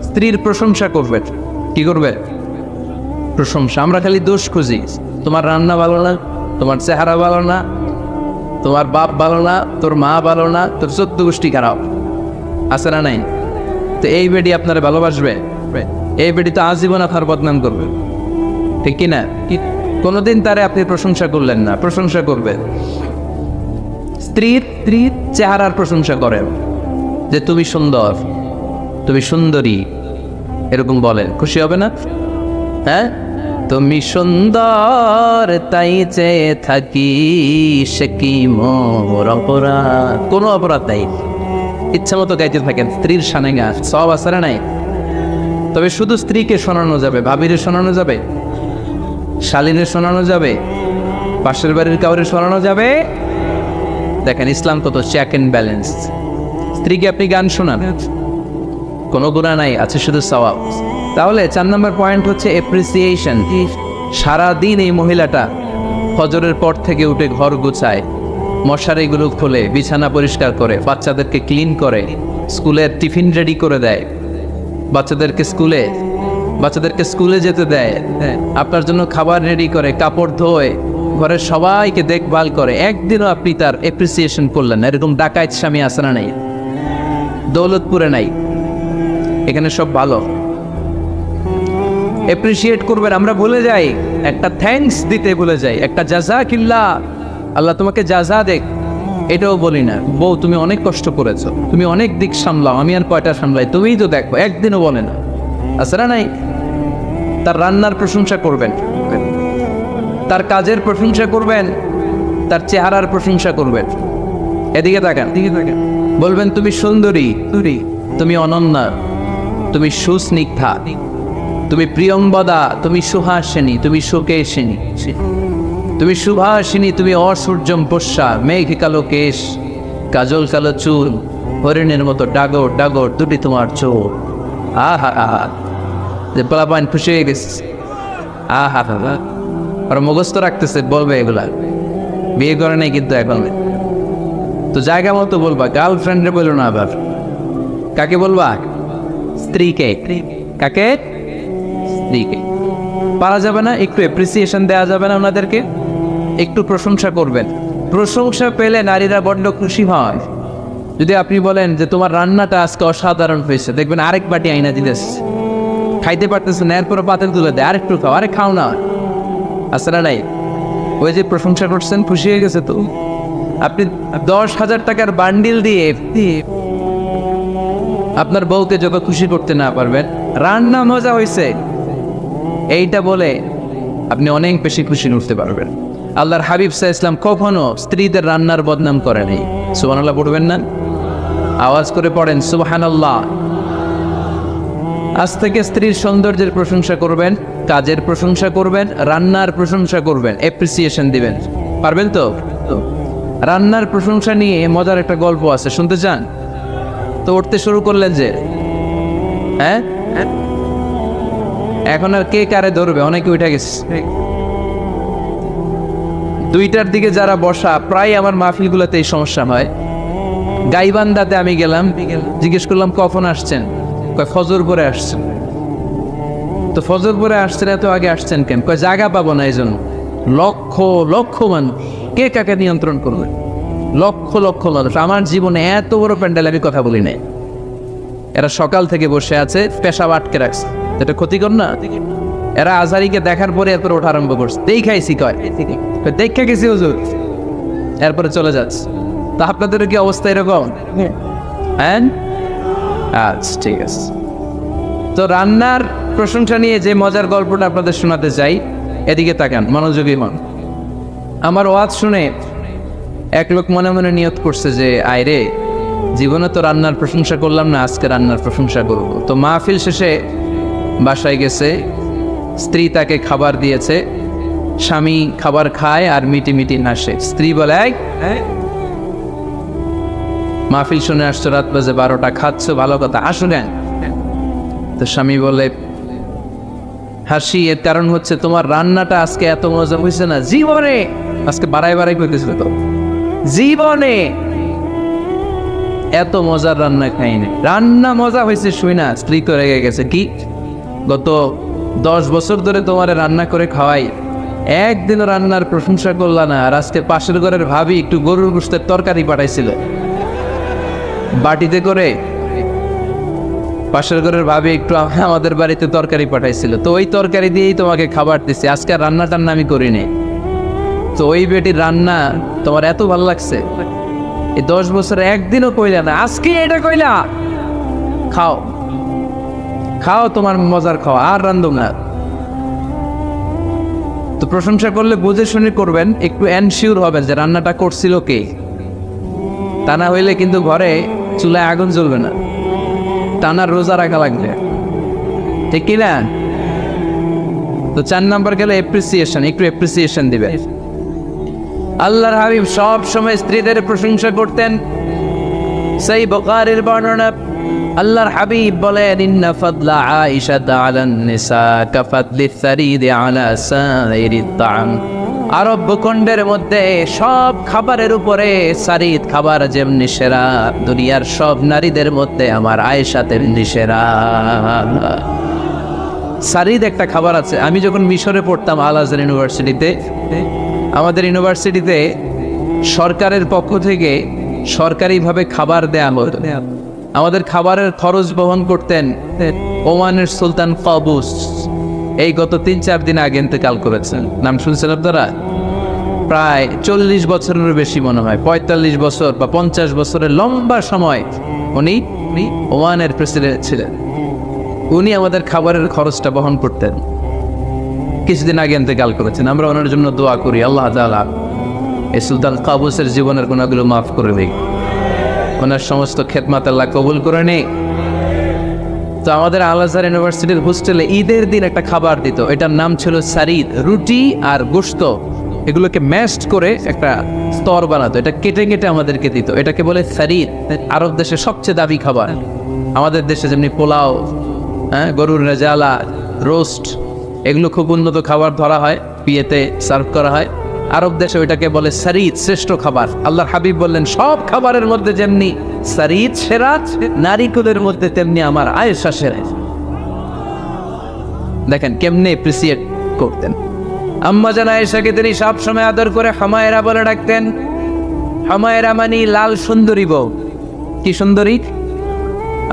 [SPEAKER 1] স্ত্রীর প্রশংসা করবে। কি করবে? প্রশংসা। আমরা খালি দোষ খুঁজি, তোমার রান্না ভালো না, তোমার চেহারা ভালো না, তোমার বাপ ভালো না, তোর মা ভালো না, তোর 14 গোষ্ঠী খারাপ, আছে না নাই? তো এই বেডি আপনারা ভালোবাসবে? এই বেডি তো আজীবন আপনার বদনাম করবে, ঠিক কিনা? কোনোদিন তারে আপনি প্রশংসা করলেন না, প্রশংসা করবে। স্ত্রীর চেহারার প্রশংসা করেন, যে তুমি সুন্দর, তুমি সুন্দরী, এরকম বলেন, খুশি হবে না? হ্যাঁ, তুমি সুন্দর তাই চেয়ে থাকি, সে কি মোর অপরাধ? কোনো অপরাধ নাই, ইচ্ছা মতো গাইতে থাকেন, স্ত্রীর শানে গান, সব আছে না নাই? তবে শুধু স্ত্রীকে শোনানো যাবে, ভাবিরে শোনানো যাবে, শালীনে শোনানো যাবে, পাশের বাড়ির কাউরে শোনানো যাবে? দেখেন ইসলাম কত চেক এন্ড ব্যালেন্স। স্ত্রীকে আপনি গান শোনান, কোনো গুনাহ নাই, আছে শুধু সওয়াব। তাহলে 4 নম্বর পয়েন্ট হচ্ছে অ্যাপ্রিসিয়েশন। সারাদিন এই মহিলাটা ফজরের পর থেকে উঠে ঘর গুছায়, মশারিগুলো খোলে, বিছানা পরিষ্কার করে, বাচ্চাদেরকে ক্লিন করে, স্কুলের টিফিন রেডি করে দেয়, বাচ্চাদেরকে স্কুলে যেতে দেয়, আপনার জন্য খাবার রেডি করে, কাপড় ধোয়, ঘরের সবাইকে দেখভাল করে। একদিনও আপনি তার অ্যাপ্রিসিয়েশন করলেন না। এরকম ডাকাইত স্বামী আছে না নাই? দৌলতপুরে নাই, এখানে সব ভালো। অ্যাপ্রিসিয়েট করবেন, আমরা ভুলে যাই, একটা থ্যাঙ্কস দিতে ভুলে যাই, একটা জাযাকিল্লাহ, আল্লাহ তোমাকে জাযা দেখ, এটাও বলি না। বউ তুমি অনেক কষ্ট করেছো, তুমি অনেক দিক সামলাও, আমি আর কয়টা সামলাই, তুমিই তো দেখো, একদিনও বলে না, আছে না নাই? তার রান্নার প্রশংসা করবেন, তার কাজের প্রশংসা করবেন, তার চেহারার প্রশংসা করবেন। এদিকে তাকান, বলবেন তুমি সুন্দরী, তুমি অনন্যা, তুমি সুস্নিগ্ধা, তুমি প্রিয়ংবদা, তুমি সুহাসিনী, তুমি সুকেশিনী, তুমি সুভাষিনী, তুমি অসূর্যম পোষ্যা, মেঘ কালো কেশ, কাজল কালো চুল, হরিণের মতো ডাগর ডাগর দুটি তোমার চোখ। আহা আহা, যে পোলাপান খুশি হয়ে গেছে, আহা হা, আর মুখস্থ রাখতেছে, বলবে এগুলা, বিয়ে করে নাই কিন্তু এখন। তো তো জায়গা মতো বলবা, গার্লফ্রেন্ডে বলো না আবার। কাকে বলবা? স্ত্রীকে। কাকে? স্ত্রীকে। পারা যাবে না? একটু অ্যাপ্রিসিয়েশন দেওয়া যাবে না ওনাদেরকে? একটু প্রশংসা করবেন। প্রশংসা পেলে নারীরা বড্ড খুশি হয়। যদি আপনি বলেন যে তোমার রান্নাটা আজকে অসাধারণ হয়েছে, দেখবেন আরেক বাটি আইনা দিতেছে, খাইতে পারতেছে না, এরপরে পাতেল তুলে দেয়, আরেকটু খাও, আরে খাও না। আসলে নাই, ওই যে প্রশংসা করছেন, খুশি হয়ে গেছে। তো আপনি 10,000 টাকার বান্ডিল দিয়ে আপনার বউকে যত খুশি করতে না পারবেন, রান্না মজা হয়েছে এইটা বলে আপনি অনেক বেশি খুশি করতে পারবেন। আল্লাহর হাবিব সাল্লাল্লাহু আলাইহি ওয়াসাল্লাম কখনো স্ত্রীদের রান্নার বদনাম করেনি। সুবহানাল্লাহ পড়বেন না? আওয়াজ করে পড়েন সুবহানাল্লাহ। আজ থেকে স্ত্রীর সৌন্দর্যের প্রশংসা করবেন, কাজের প্রশংসা করবেন, রান্নার প্রশংসা করবেন, অ্যাপ্রিসিয়েশন দিবেন। পারবেন তো? রান্নার প্রশংসা নিয়ে মজার একটা গল্প আছে, শুনতে চান? তো উঠতে শুরু করলেন যে, হ্যাঁ এখন আর কে কারে ধরবে, অনেকে উঠে গেছে। 2টার দিকে যারা বসা, প্রায় আমার মাহফিলগুলোতে এই সমস্যা হয়। গাইবান্ধাতে আমি গেলাম, জিজ্ঞেস করলাম কখন আসছেন, কয় ফজর পরে আসছেন। তো ফজর পরে আসছেন, এত আগে আসছেন কেন? কয় জায়গা পাবো না, এই জন্য। লক্ষ লক্ষ মানুষ, কে কাকে নিয়ন্ত্রণ করবে? লক্ষ লক্ষ মানুষ। আমার জীবনে এত বড় প্যান্ডেল আমি কথা বলি নাই। এরা সকাল থেকে বসে আছে, পেশাব আটকে রাখছে, এটা ক্ষতিকর না? এরা আজহারিকে দেখার পরে এরপরে ওঠা আরম্ভ করছে, দেখাইছি, কয় দেখা গেছি হুজুর, এরপরে চলে যাচ্ছে। তা আপনাদের কি অবস্থা এরকম? হ্যাঁ, আচ্ছা ঠিক আছে। তো রান্নার প্রশংসা নিয়ে যে মজার গল্পটা আপনাদের শোনাতে চাই, এদিকে তাকান, মনোযোগী হন। আমার ওয়াজ শুনে এক লোক মনে মনে নিয়ত করছে যে আয়রে, জীবনে তো রান্নার প্রশংসা করলাম না, আজকে রান্নার প্রশংসা করব। তো মাহফিল শেষে বাসায় গেছে, স্ত্রী তাকে খাবার দিয়েছে, স্বামী খাবার খায় আর মিটি মিটি হাসে। স্ত্রী বলে, মাহফিল শুনে আসছো, রাত বাজে 12টা, খাচ্ছ, ভালো কথা, হাসো কেন? তো স্বামী বলে, হাসি এর কারণ হচ্ছে তোমার রান্নাটা আজকে এত মজা হয়েছে না, জীবনে, আজকে বাড়াই বাড়াই করতেছিল, তো জীবনে এত মজার রান্না খাইনি। রান্না মজা হয়েছে শুই না, স্ত্রী তো রেগে গেছে, কি গত 10 বছর ধরে তোমার রান্না করে খাওয়াই, একদিনও রান্নার প্রশংসা করলা না। আর আজকে পাশের ঘরের ভাবি একটু গরুর গোশতের তরকারি পাঠাইছিল বাটিতে করে, পাশের ঘরের ভাবি একটু আমাদের বাড়িতে তরকারি পাঠাইছিল, তো ওই তরকারি দিয়েই তোমাকে খাবার দিছি, আজকে রান্না টান্না আমি করিনি। তো ওই বেটির রান্না তোমার এত ভালো লাগছে, এই 10 বছরে একদিনও কইলা না, আজকে এটা কইলা, খাও খাও, তোমার মজার খাওয়া, আর রান্ধব না। তো প্রশংসা করলে বুঝে শুনে করবেন, একটু এনশিওর হবেন যে রান্নাটা করছিল কে। তা না হইলে কিন্তু ঘরে চুলায় আগুন জ্বলবে না, টানার রোজা রাখা লাগবে, ঠিক কিনা? তো 4 নাম্বার গেলে অ্যাপ্রিসিয়েশন, একটু অ্যাপ্রিসিয়েশন দিবে। আল্লাহর হাবিব সব সময় স্ত্রীদের প্রশংসা করতেন। সেই বুখারীর বর্ণনা, আল্লাহর হাবিব বলেন, ইন্না ফাদলা আয়েশা আলান নিসা কাফাদলিস সারিদ আলা সাইরিত তাআম। আরব ভূখণ্ডের মধ্যে সব খাবারের উপরে সারিদ খাবার যেমনি সেরা, দুনিয়ার সব নারীদের মধ্যে আমার আয়েশা তেমনি সেরা। সারিদ একটা খাবার আছে। আমি যখন মিশরে পড়তাম আল আজহার ইউনিভার্সিটিতে, আমাদের ইউনিভার্সিটিতে সরকারের পক্ষ থেকে সরকারিভাবে খাবার দেয়া হতো। আমাদের খাবারের খরচ বহন করতেন ওমানের সুলতান কাবুস। এই গত 3-4 দিন আগে ইন্তেকাল করেছেন। নাম শুনছেন আপনারা? প্রায় 40 বছরের বেশি মনে হয়, 45 বছর বা 50 বছরের লম্বা সময় উনি ওমানের প্রেসিডেন্ট ছিলেন। উনি আমাদের খাবারের খরচটা বহন করতেন। কিছুদিন আগে ইন্তেকাল করেছেন। আমরা ওনার জন্য দোয়া করি, আল্লাহ তাআলা এই সুলতান কাবুসের জীবনের গুনাহগুলো মাফ করে দিক, ওনার সমস্ত খেদমাত আল্লাহ কবুল করে নিক। তো আমাদের আল আজহার ইউনিভার্সিটির হোস্টেলে ঈদের দিন একটা খাবার দিত, এটার নাম ছিল সারিদ। রুটি আর গোশত এগুলোকে ম্যাশড করে একটা স্তর বানাতো, এটা কেটে কেটে আমাদেরকে দিত, এটাকে বলে সারিদ। আরব দেশে সবচেয়ে দামি খাবার। আমাদের দেশে যেমনি পোলাও, গরুর রেজালা, রোস্ট, এগুলো খুব উন্নত খাবার ধরা হয়, বিয়েতে সার্ভ করা হয়। আরব দেশে ওইটাকে বলে সারিদ, শ্রেষ্ঠ খাবার। আল্লাহর হাবিব বললেন সব খাবারের মধ্যে যেমনি সারিদ সেরা, নারিকেলের মধ্যে তেমনি আমার আয়েশা সেরা। দেখেন কেমনে এপ্রিসিয়েট করতেন। আম্মা জান আয়েশাকে তিনি সব সময় আদর করে হামায়রা বলে ডাকতেন। হামায়রা মানে লাল সুন্দরী বউ। কি সুন্দরী?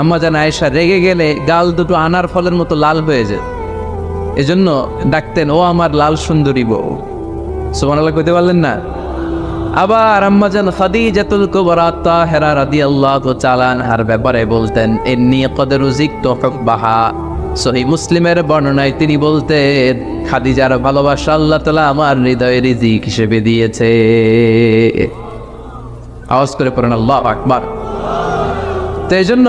[SPEAKER 1] আম্মা জান আয়েশা রেগে গেলে গাল দুটো আনার ফলের মতো লাল হয়ে যায়, এজন্য ডাকতেন ও আমার লাল সুন্দরী বউ। সুবহানাল্লাহ কইতে পারলেন না? আবার আম্মা জান খাদিজাতুল কুবরা তাহেরা রাদিয়াল্লাহু তাআলা আনহার ব্যাপারে বলতেন ইন্নী ক্বাদ রুজিকতু হুব্বাহা। সহিহ মুসলিমের বর্ণনায় তিনি বলতেন খাদিজার ভালোবাসা আল্লাহ তাআলা আমার হৃদয়ে রিজিক হিসেবে দিয়েছে। আওয়াজ করে পড়েন আল্লাহু আকবার। তো এই জন্য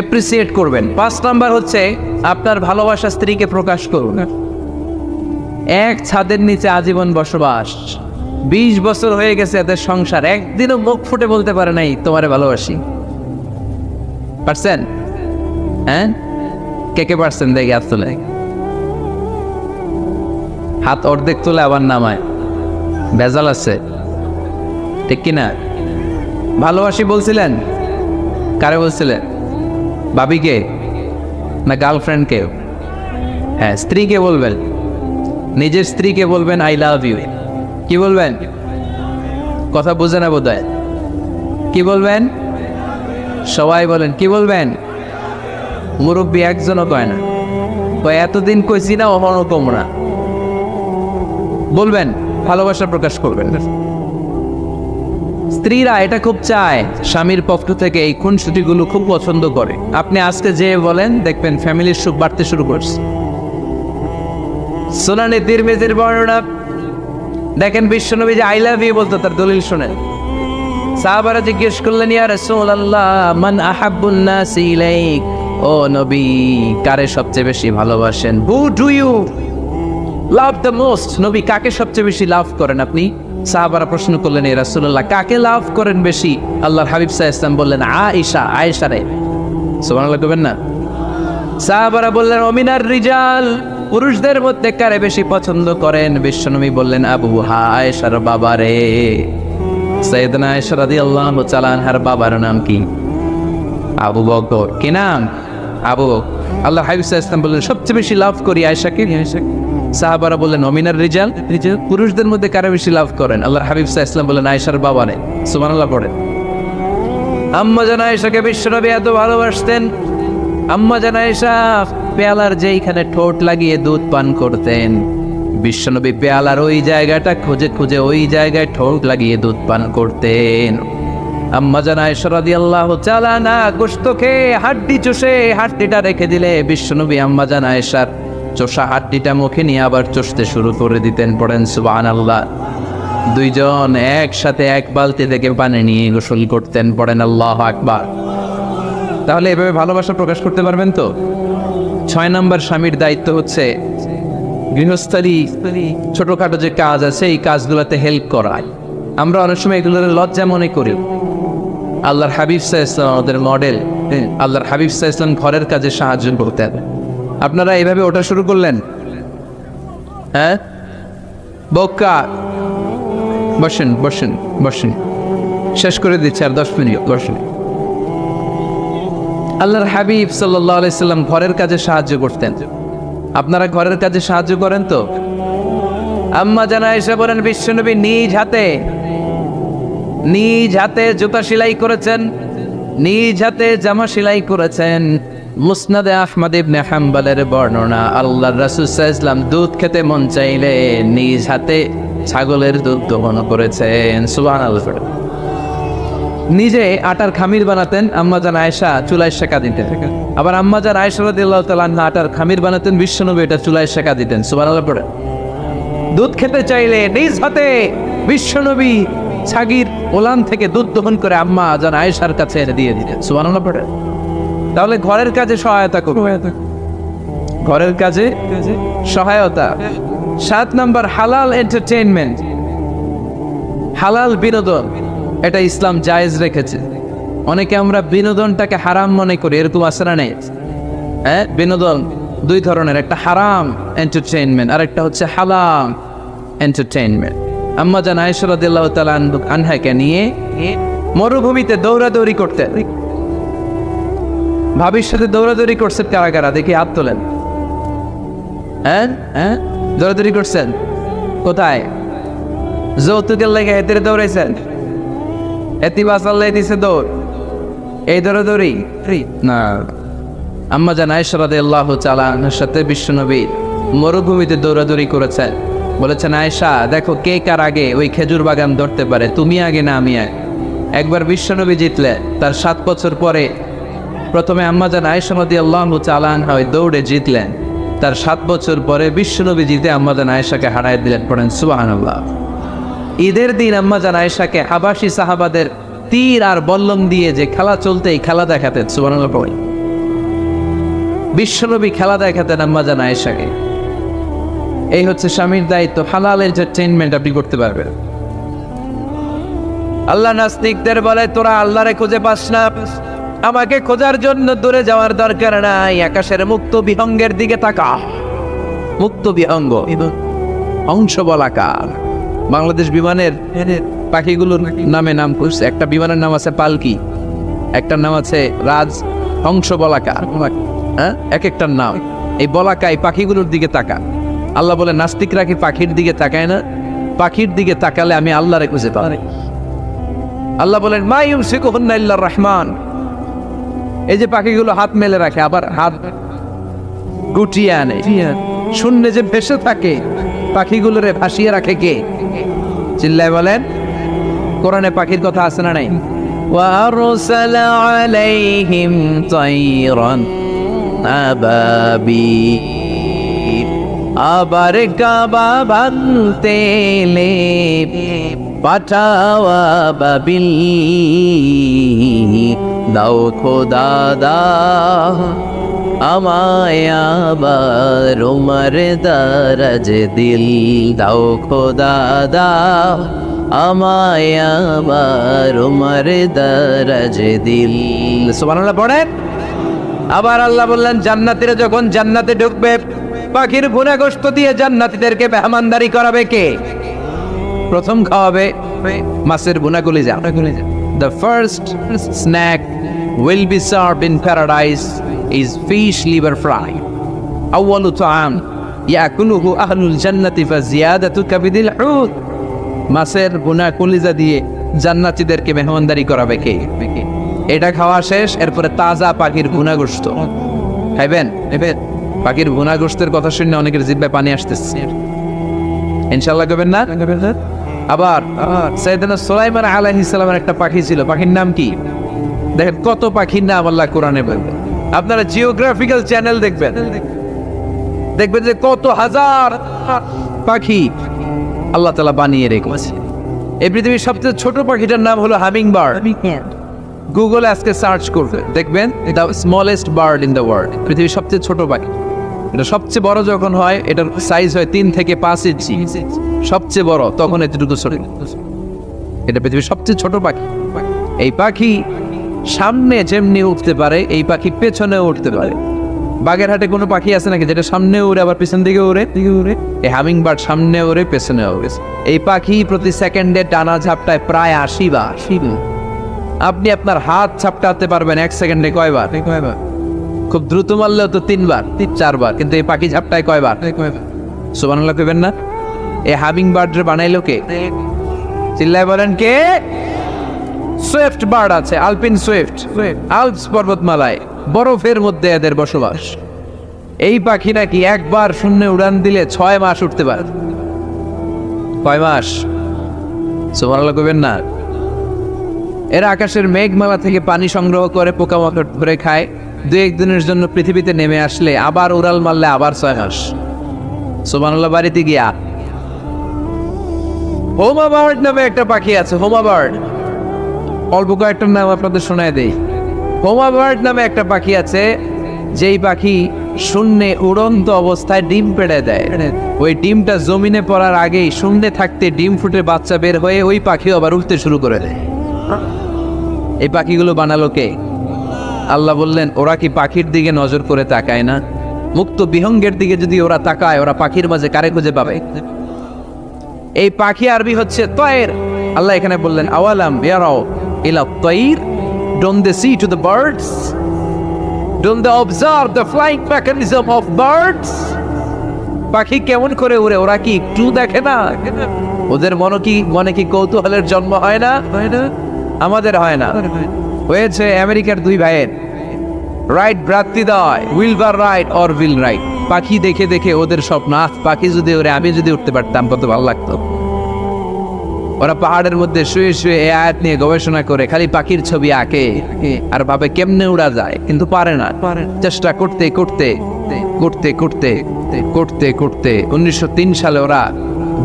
[SPEAKER 1] এপ্রিসিয়েট করবেন। 5 নাম্বার হচ্ছে আপনার ভালোবাসা স্ত্রীকে প্রকাশ করুন। এক ছাদের নিচে আজীবন বসবাস, 20 বছর হয়ে গেছে এদের সংসার, একদিনও মুখ ফুটে বলতে পারে নাই তোমারে ভালোবাসি। পারছেন? হ্যাঁ, কে কে পারছেন? দেখি হাত তোলে। হাত অর্ধেক তোলে আবার নামায়, ভেজাল আছে, ঠিক কিনা? ভালোবাসি বলছিলেন? কারে বলছিলেন? ভাবিকে না গার্লফ্রেন্ডকে? হ্যাঁ, স্ত্রীকে বলবেন। নিজের স্ত্রীকে বলবেন আই লাভ ইউ। কি বলবেন? কথা বুঝে না বোধহয়। কি বলবেন? সবাই বলেন কি বলবেন? মুরব্বী একজনও কয় না, কয় এতদিন কইছি না, অহনো কম না। বলবেন, ভালোবাসা প্রকাশ করবেন। স্ত্রীরা এটা খুব চায়, স্বামীর পক্ষ থেকে এই খুনসুটিগুলো খুব পছন্দ করে। আপনি আজকে যে বলেন, দেখবেন ফ্যামিলির সুখ বাড়তে শুরু করছে। সুনানে তিরমিজির বর্ণনা দেখেন, বিশ্বনবী যে আই লাভ ইউ বলতো তার দলিল শুনেন। সাহাবারা জিজ্ঞেস করলেন ইয়া রাসূলুল্লাহ মান আহাব্বুন নাসি ইলাইক, ও নবী কারে সবচেয়ে বেশি ভালোবাসেন? Who do you love the most? নবী কাকে সবচেয়ে বেশি লাভ করেন আপনি? সাহাবারা প্রশ্ন করলেন ইয়া রাসূলুল্লাহ কাকে লাভ করেন বেশি? আল্লাহর হাবিব সাল্লাল্লাহু আলাইহি ওয়াসাল্লাম বললেন আয়েশা, আয়েশা রে। সুবহানাল্লাহ কইবেন না? সাহাবারা বললেন ওমিনার রিজাল, পুরুষদের মধ্যে কারে বেশি পছন্দ করেন? বিশ্বনবী বললেন আবু হা, আয়েশার বাবা রে। সাইয়েদনা আয়েশা রাদিয়াল্লাহু তাআলা আনহার বাবার নাম কি? আবু বকর। কি নাম? আবু বকর। আল্লাহর হাবিব সাল্লাল্লাহু আলাইহি ওয়াসাল্লাম বললেন সবচেয়ে বেশি লাভ করি আয়েশাকে। সাহাবারা বললেন ওমিনার রিজাল, পুরুষদের মধ্যে কারে বেশি লাভ করেন? আল্লাহর হাবিব সাল্লাল্লাহু আলাইহি ওয়াসাল্লাম বললেন আয়েশার বাবা রে। সুবহানাল্লাহ পড়েন। আম্মা জান আয়েশাকে বিশ্বনবী এত ভালোবাসতেন। আম্মা জান আয়েশা পেয়ালার যেইখানে ঠোঁট লাগিয়ে দুধ পান করতেন, বিশ্বনবী পেয়ালার ওই জায়গাটা খুঁজে খুঁজে ওই জায়গায় ঠোঁট লাগিয়ে দুধ পান করতেন। আম্মা জান আয়েশা রাদিয়াল্লাহু তাআলা না গোশত খেয়ে হাড্ডি চষে হাড্ডিটা রেখে দিলে বিশ্বনবী আম্মা জান আয়েশার চষা হাড্ডিটা মুখে নিয়ে আবার চষতে শুরু করে দিতেন। পড়েন সুবহানাল্লাহ। দুইজন একসাথে এক বালতি থেকে পানি নিয়ে গোসল করতেন। পড়েন আল্লাহু আকবার। তাহলে এভাবে ভালোবাসা প্রকাশ করতে পারবেন তো? 6 নম্বর স্বামীর দায়িত্ব হচ্ছে গৃহস্থালী ছোটখাটো যে কাজ আছে এই কাজগুলোতে হেল্প করা। আমরা অনেক সময় এগুলোর লজ্জা মনে করি। আল্লাহর হাবিব সাল্লাল্লাহু আলাইহি ওয়াসাল্লাম আমাদের মডেল। আল্লাহর হাবিব সাল্লাল্লাহু আলাইহি ওয়াসাল্লাম ঘরের কাজে সাহায্য করতেন। আপনারা এইভাবে ওটা শুরু করলেন? হ্যাঁ, বক্কা বসেন বসেন বসেন, শেষ করে দিচ্ছি আর 10 মিনিট বসেন। আল্লাহর হাবিব সাল্লাল্লাহু আলাইহি সাল্লাম ঘরের কাজে সাহায্য করতেন। আপনারা ঘরের কাজে সাহায্য করেন তো? আম্মা জান আয়েশা বলেন বিশ্বনবী নিজ হাতে জুতা সেলাই করেছেন, নিজ হাতে জামা সেলাই করেছেন। মুসনাদে আহমদ ইবনে হাম্বলের বর্ণনা, আল্লাহর রাসূল সাল্লাল্লাহু আলাইহি ওয়াসাল্লাম দুধ খেতে মন চাইলে নিজ হাতে ছাগলের দুধ দহন করেছেন। সুবহানাল্লাহ। নিজে আটার খামির বানাতেন, আম্মা জান আয়েশা চুলায় সেকা দিতেন। আবার আম্মা জান আয়েশা রাদিয়াল্লাহু তাআলা আনহা আটার খামির বানাতেন, বিশ্বনবী এটা চুলায় সেকা দিতেন। সুবহানাল্লাহ পড়ে। দুধ খেতে চাইলে নিজ হাতে বিশ্বনবী ছাগির ওলান থেকে দুধ দহন করে আম্মা জান আয়েশার কাছে এনে দিয়ে দিতেন। সুবহানাল্লাহ পড়ে। তাহলে ঘরের কাজে সহায়তা করুন, ঘরের কাজে সহায়তা। 7 নম্বর হালাল এন্টারটেইনমেন্ট, হালাল বিনোদন। এটা ইসলাম জায়েজ রেখেছে। অনেকে আমরা বিনোদনটাকে হারাম মনে করি, এরকম আছে না নেই? হ্যাঁ, বিনোদন 2 ধরনের, একটা হারাম এন্টারটেইনমেন্ট আর একটা হচ্ছে হালাল। এন্টারটেইনমেন্ট। আম্মা জান আয়েশা রাদিয়াল্লাহু তাআলা আনহাকে নিয়ে মরুভূমিতে দৌড়াদৌড়ি করতেন। ভাবির সাথে দৌড়াদৌড়ি করছেন কারা কারা দেখি হাত তোলেন। হ্যাঁ হ্যাঁ, দৌড়াদৌড়ি করছেন কোথায়? যৌতুকের লেগে এদের দৌড়াইছেন? এতি বাসাল্লাই দিছে দৌড়, এই দৌড়াদৌড়ি না। আম্মা জান আয়েশা রাদিয়াল্লাহু তাআলা আনহার সাথে বিশ্বনবী মরুভূমিতে দৌড়াদৌড়ি করেছেন। বলেছেন, আয়েশা দেখো কে কার আগে ওই খেজুর বাগান ধরতে পারে, তুমি আগে না আমি আগে। একবার বিশ্বনবী জিতলেন, তার 7 বছর পরে প্রথমে আম্মা জান আয়েশা রাদিয়াল্লাহু তাআলা আনহা ওই দৌড়ে জিতলেন। তার 7 বছর পরে বিশ্বনবী জিতে আম্মা জান আয়েশাকে হারায় দিলেন। পড়েন সুবহানাল্লাহ। ঈদের দিন আম্মা জান আয়েশাকে হাবাসি সাহাবাদের তীর আর বল্লম দিয়ে যে খেলা চলতে এই খেলা দেখাতেন। সুবহানাল্লাহ পড়েন। বিশ্বনবী খেলা দেখাতেন আম্মা জান আয়েশাকে। এই হচ্ছে স্বামীর দায়িত্ব, হালাল এন্টারটেইনমেন্ট আপনি করতে পারবেন। আল্লাহ নাস্তিকদের বলে, তোরা আল্লাহরে খুঁজে পাস না, আমাকে খোঁজার জন্য দূরে যাওয়ার দরকার নাই, আকাশের মুক্ত বিহঙ্গের দিকে তাকা। মুক্ত বিহঙ্গ অংশ বলাকার। বাংলাদেশ বিমানের পাখিগুলোর নামে নাম করছে। একটা বিমানের নাম আছে পালকি, একটার নাম আছে রাজ অংশ বলাকার। হ্যাঁ, এক একটার নাম। এই বলাকায় পাখিগুলোর দিকে তাকা। আল্লাহ বলে, নাস্তিকরা কি পাখির দিকে তাকায় না? পাখির দিকে তাকালে আমি আল্লাহরে খুঁজে পাই। আল্লাহ বলেন, মা ইউমসিকুহুন্না ইল্লার রহমান। এই যে পাখিগুলো হাত মেলে রাখে, আবার হাত গুটিয়ে আনে, শূন্যে যে ভেসে থাকে, পাখিগুলোরে ভাসিয়ে রাখে কে? চিল্লায় বলেন। কোরআনে পাখির কথা আছে না নাই? ওয়ারসালা আলাইহিম তায়রান আবাবিল। আবার কাবা ভাঙতে এলে পাঠাওয়া বাবিল। দাও খোদা দাও আমায় আবার উমর দারাজ দিল। দাও খোদা দাও আমায় আবার উমর দারাজ দিল। সুবহানাল্লাহ পড়েন। আবার আল্লাহ বললেন, জান্নাতীরা যখন জান্নাতে ঢুকবে, পাখির ভুনা গোশত দিয়ে জান্নাতীদেরকে মেহমানদারি করাবে কে? প্রথম খাওয়াবে মাছের ভুনা কলিজা। The first snack will be served in paradise is fish liver fry. awwalu ta'am ya'kuluhu ahlul jannati fa ziyadatu kabidil hut. মাছের ভুনা কলিজা দিয়ে জান্নাতীদেরকে মেহমানদারি করাবে কে? এটা খাওয়া শেষ, এরপরে তাজা পাখির ভুনা গোশত খাইবেন। পাখির ভুনা গোশতের কথা শুনে অনেকের জিহ্বায় পানি আসতেছে। ইনশাআল্লাহ করবেন না? আবার সাইয়েদনা সুলাইমান আলাইহিস সালামের একটা পাখি ছিল, পাখির নাম কি? দেখেন কত পাখির নাম আল্লাহ কোরআনে বলবে। আপনারা জিওগ্রাফিক্যাল চ্যানেল দেখবেন, দেখবেন যে কত হাজার পাখি আল্লাহ তাআলা বানিয়ে রেখেছে। এই পৃথিবীর সবচেয়ে ছোট পাখিটার নাম হলো হামিং বার্ড। গুগলে আজকে সার্চ করবে, দেখবেন the smallest bird in the world. পৃথিবীর সবচেয়ে ছোট পাখি। এটা সবচেয়ে বড় যখন হয়, এটার সাইজ হয় 3 থেকে 5 ইঞ্চি। সবচেয়ে বড় তখন এতটুকু ছোট। এটা পৃথিবীর সবচেয়ে ছোট পাখি। এই পাখি সামনে যেমনি উঠতে পারে, এই পাখি পেছনে উঠতে পারে। বাগেরহাটে কোনো পাখি আছে নাকি যেটা সামনে উড়ে আবার পেছন দিকে উড়ে? এই হামিং বার্ড সামনে উড়ে পেছনে উড়ে। এই পাখি প্রতি সেকেন্ডে টানা ঝাপটায় প্রায় 80 বার। আপনি আপনার হাত ঝাপটাতে পারবেন 1 সেকেন্ডে কয়বার? খুব দ্রুত মারলেও তো 3 বার 4 বার, কিন্তু এই পাখি ঝাপটায় কয়বার? সুবহানাল্লাহ কইবেন না? এই হামিং বার্ড বানাইলো কে? চিল্লায় বলেন কে? সুইফট বার্ড আছে, আলপিন সুইফট, আলপস পর্বতমালায় বরফের মধ্যে এদের বসবাস। এই পাখি নাকি একবার শূন্যে উড়ান দিলে 6 মাস উঠতে পারে। কয় মাস? সুবহানাল্লাহ কইবেন না? এরা আকাশের মেঘমালা থেকে পানি সংগ্রহ করে পোকামাকড় ধরে খায়। 2-1 দিনের জন্য পৃথিবীতে নেমে আসলে আবার উড়াল মারলে আবার 6 মাস। সুবহানাল্লাহ। বাড়িতে গিয়া হোমা বার্ড নামে একটা পাখি আছে। হোমা বার্ড, অল্প কয়েকটার নাম আপনাদের শোনায় দেই। হোমা বার্ড নামে একটা পাখি আছে, যেই পাখি শূন্যে উড়ন্ত অবস্থায় ডিম পেড়ে দেয়। ওই ডিমটা জমিনে পড়ার আগেই শূন্যে থাকতে ডিম ফুটে বাচ্চা বের হয়ে ওই পাখিও আবার উঠতে শুরু করে দেয়। এই পাখিগুলো বানালো কে? আল্লাহ বললেন, ওরা কি পাখির দিকে নজর করে তাকায় না? মুক্ত বিহঙ্গের দিকে যদি ওরা তাকায়, ওরা পাখির মাঝে কারে খুঁজে পাবে? এই পাখি আরবি হচ্ছে তয়ের। আল্লাহ এখানে বললেন আওয়ালাম ইয়ারাও ইলা তয়ির, don't they see to the birds, don't they observe the flying mechanism of birds. পাখি কেমন করে উড়ে, ওরা কি একটু দেখে না? ওদের মনে কি কৌতূহলের জন্ম হয় না? আমাদের হয় না। হয়েছে আমেরিকার দুই ভাইয়ের, রাইট ভ্রাতৃদ্বয়, Wilbur Wright Orville Wright. পাখি দেখে দেখে ওদের স্বপ্ন, পাখি যদি ওরে, আমি যদি উঠতে পারতাম কত ভালো লাগতো। ওরা পাহাড়ের মধ্যে শুয়ে শুয়ে এই আয়াত নিয়ে গবেষণা করে খালি পাখির ছবি আঁকে আর ভাবে কেমনে উড়া যায়, কিন্তু পারে না। চেষ্টা করতে করতে করতে করতে করতে করতে 1903 সালে ওরা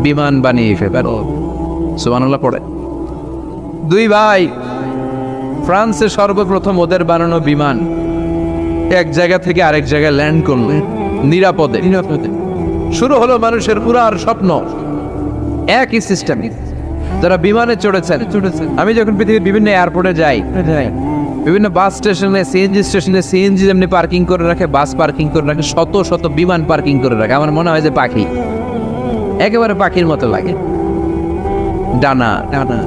[SPEAKER 1] বিমান বানিয়ে ফেলে। সুবহানাল্লাহ পড়ে। দুই ভাই ফ্রান্সে সর্বপ্রথম ওদের বানানো বিমান এক জায়গা থেকে আরেক জায়গায় ল্যান্ড করলো নিরাপদে। শুরু হলো মানুষের উড়ার স্বপ্ন। একই সিস্টেম যারা বিমানে চড়েছেন। আমি যখন পৃথিবীর বিভিন্ন এয়ারপোর্টে যাই, বিভিন্ন বাস স্টেশনে, সিএনজি স্টেশনে সিএনজি যেমনি পার্কিং করে রাখে, বাস পার্কিং করে রাখে, শত শত বিমান পার্কিং করে রাখে। আমার মনে হয় যে পাখি, একেবারে পাখির মতো লাগে। ডানা ডানা,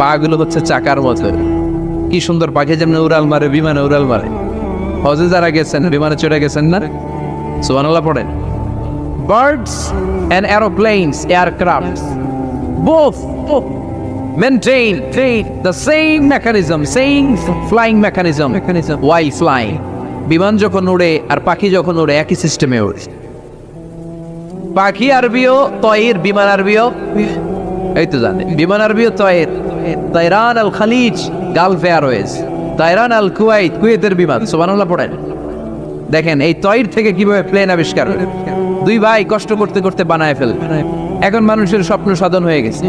[SPEAKER 1] পা গুলো হচ্ছে চাকার মতো। কি সুন্দর পাখি যেমনি উড়াল মারে, বিমানে উড়াল মারে। হজে যারা গেছেন, বিমানে চড়ে গেছেন না? সুবহানাল্লাহ পড়েন। Birds and aeroplanes, aircrafts, both maintain the same mechanism, same flying mechanism while flying. বিমান যখন উড়ে আর পাখি যখন উড়ে একই সিস্টেমে উড়ে। পাখি আরবিও তয়ের, বিমান আরবিও এই তো জানে। বিমান আরবিও তয়ের। তাইরান আল খালিজ, গালফ এয়ারওয়েজ। তাইরান আল কুয়াইত, কুয়েতের বিমান। সুবহানাল্লাহ পড়েন। দেখেন এই তয়ের থেকে কিভাবে প্লেন আবিষ্কার হয়। দুই ভাই কষ্ট করতে করতে বানায় ফেল। এখন মানুষের স্বপ্ন সাধন হয়ে গেছে।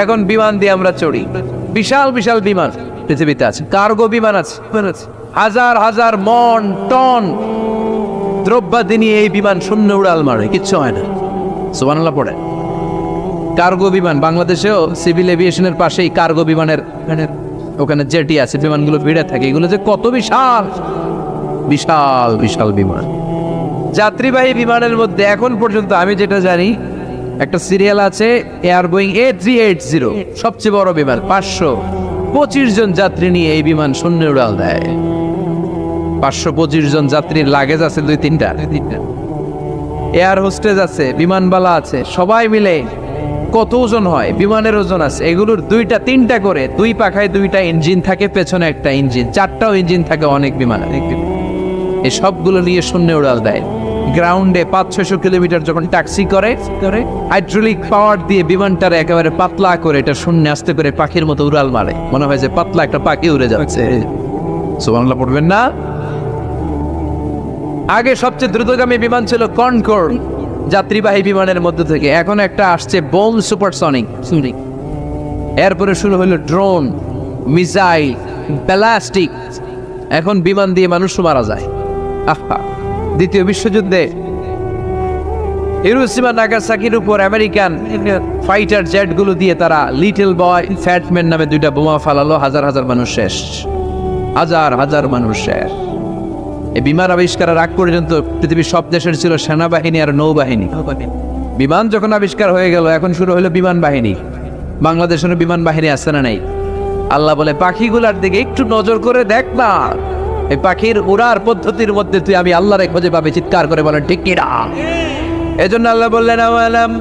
[SPEAKER 1] এখন বিমান দিয়ে আমরা চড়ি। বিশাল বিশাল বিমান পৃথিবীতে আছে, কার্গো বিমান আছে, হাজার হাজার মন টন দ্রব্যাদি নিয়ে এই বিমান শূন্য উড়াল মারে, কিচ্ছু হয় না। সুবহানাল্লাহ পড়ে। কার্গো বিমান বাংলাদেশেও সিভিল এভিয়েশনের পাশেই কার্গো বিমানের ওখানে জেটি আছে, বিমানগুলো ভিড়ে থাকে। এগুলো যে কত বিশাল বিশাল বিশাল বিমান। যাত্রীবাহী বিমানের মধ্যে এখন পর্যন্ত আমি যেটা জানি, একটা সিরিয়াল আছে এয়ার বোয়িং A380, সবচেয়ে বড় বিমান। 525 জন যাত্রী নিয়ে এই বিমান শূন্য উড়াল দেয়। 525 জন যাত্রীর লাগেজ আছে 2-3টা। এয়ার হোস্টেজ আছে, বিমানবালা আছে, সবাই মিলে কত ওজন হয়, বিমানের ওজন আছে। এগুলোর 2-3টা করে, দুই পাখায় 2টা ইঞ্জিন থাকে, পেছনে একটা ইঞ্জিন, 4টাও ইঞ্জিন থাকে অনেক বিমান। এই সবগুলো নিয়ে শূন্য উড়াল দেয়। গ্রাউন্ডে 500-600 কিলোমিটার যখন ট্যাক্সি করে, হাইড্রোলিক পাওয়ার দিয়ে বিমানটারে একেবারে পাতলা করে এটা শূন্য আস্তে করে পাখির মতো উড়াল মারে। মনে হয় যে পাতলা একটা পাখি উড়ে যাচ্ছে। সুবহানাল্লাহ পড়বেন না? আগে সবচেয়ে দ্রুতগামী বিমান ছিল কনকর্ড, যাত্রীবাহী বিমানের মধ্যে থেকে। এখন একটা আসছে বোম সুপারসনিক। এরপরে শুরু হলো ড্রোন, মিসাইল, ব্যালাস্টিক। এখন বিমান দিয়ে মানুষ মারা যায়। দ্বিতীয় বিশ্বযুদ্ধে হিরোশিমা নাগাসাকির উপর আমেরিকান ফাইটার জেট গুলো দিয়ে তারা লিটল বয়, ফ্যাটম্যান নামে 2টা বোমা ফালালো। হাজার হাজার মানুষ শেষ, হাজার হাজার মানুষ শেষ। এই বিমান আবিষ্কারের আগ পর্যন্ত পৃথিবীর সব দেশের ছিল সেনাবাহিনী আর নৌবাহিনী। বিমান যখন আবিষ্কার হয়ে গেল, এখন শুরু হলো বিমান বাহিনী। বাংলাদেশের বিমান বাহিনী আছে না নাই? আল্লাহ বলে পাখিগুলার দিকে একটু নজর করে দেখ না। এই পাখির উড়ার পদ্ধতির মধ্যে তুই আমি আল্লাহরে খুঁজে পাবে। চিৎকার করে বলেন ঠিক কি না? এজন্য আল্লাহ বললেন আওয়ালাম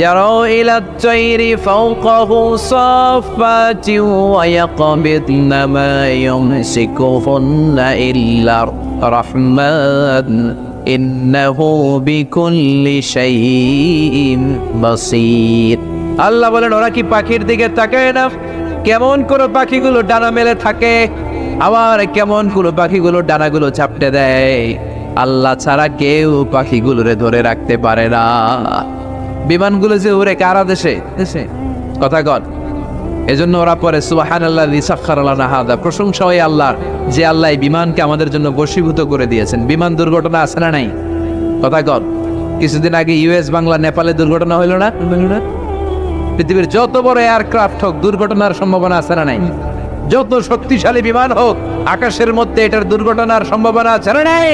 [SPEAKER 1] ইয়ারাউ ইলা তাইরি ফাওকাহু সাফাতি ওয়া ইয়াকবিদনা মা ইউমসিকুহুন্না ইল্লার রাহমান ইন্নাহু বিকুল্লি শাইইন বাসীর। আল্লাহ বলেন ওরা কি পাখির দিকে তাকায় না? কেমন করে পাখিগুলো ডানা মেলে থাকে, আবার কেমন করে পাখিগুলো ডানাগুলো চাপটে দেয়। আল্লাহ ছাড়া কেউ পাখিগুলোরে ধরে রাখতে পারে না। বিমানগুলো যে উড়ে কারা দেশে কথা কন। এজন্য ওরা পরে সুবহানাল্লাযী সাখখারা লানা হাযা, প্রশংসা হয় আল্লাহর যে আল্লাহ এই বিমানকে আমাদের জন্য বশীভূত করে দিয়েছেন। বিমান দুর্ঘটনা আছে না নাই? কথা কন। কিছুদিন আগে ইউএস বাংলা নেপালে দুর্ঘটনা হইল না? পৃথিবীর যত বড় এয়ারক্রাফট হোক, দুর্ঘটনার সম্ভাবনা আছে না নাই? যত শক্তিশালী বিমান হোক, আকাশের মধ্যে এটার দুর্ঘটনার সম্ভাবনা আছে না নাই?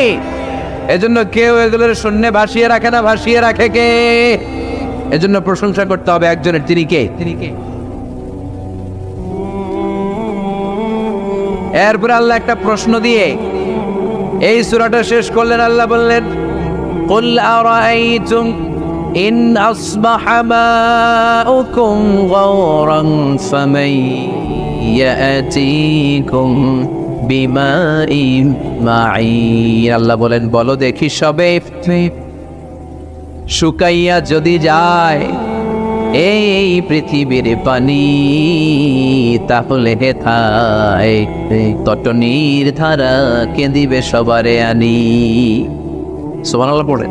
[SPEAKER 1] এজন্য কেউ এগুলোর শূন্যে ভাসিয়ে রাখে না। ভাসিয়ে রাখে কে? এজন্য প্রশংসা করতে হবে একজনের, তিনি কে? এরপরে আল্লাহ একটা প্রশ্ন দিয়ে এই সূরাটা শেষ করলেন। আল্লাহ বললেন, কুল আরাআইতুম ইন আসবাহা মাউকুম গাওরান ফামান ইয়াতিকুম বিমাইন মাঈন। আল্লাহ বলেন, বলো দেখি সবে শুকাইয়া যদি যায় এই পৃথিবীর পানি, তাহলে হেথায় তটনীর ধারা কে দিবে সবারে আনি। সুবহানাল্লাহ পড়ে।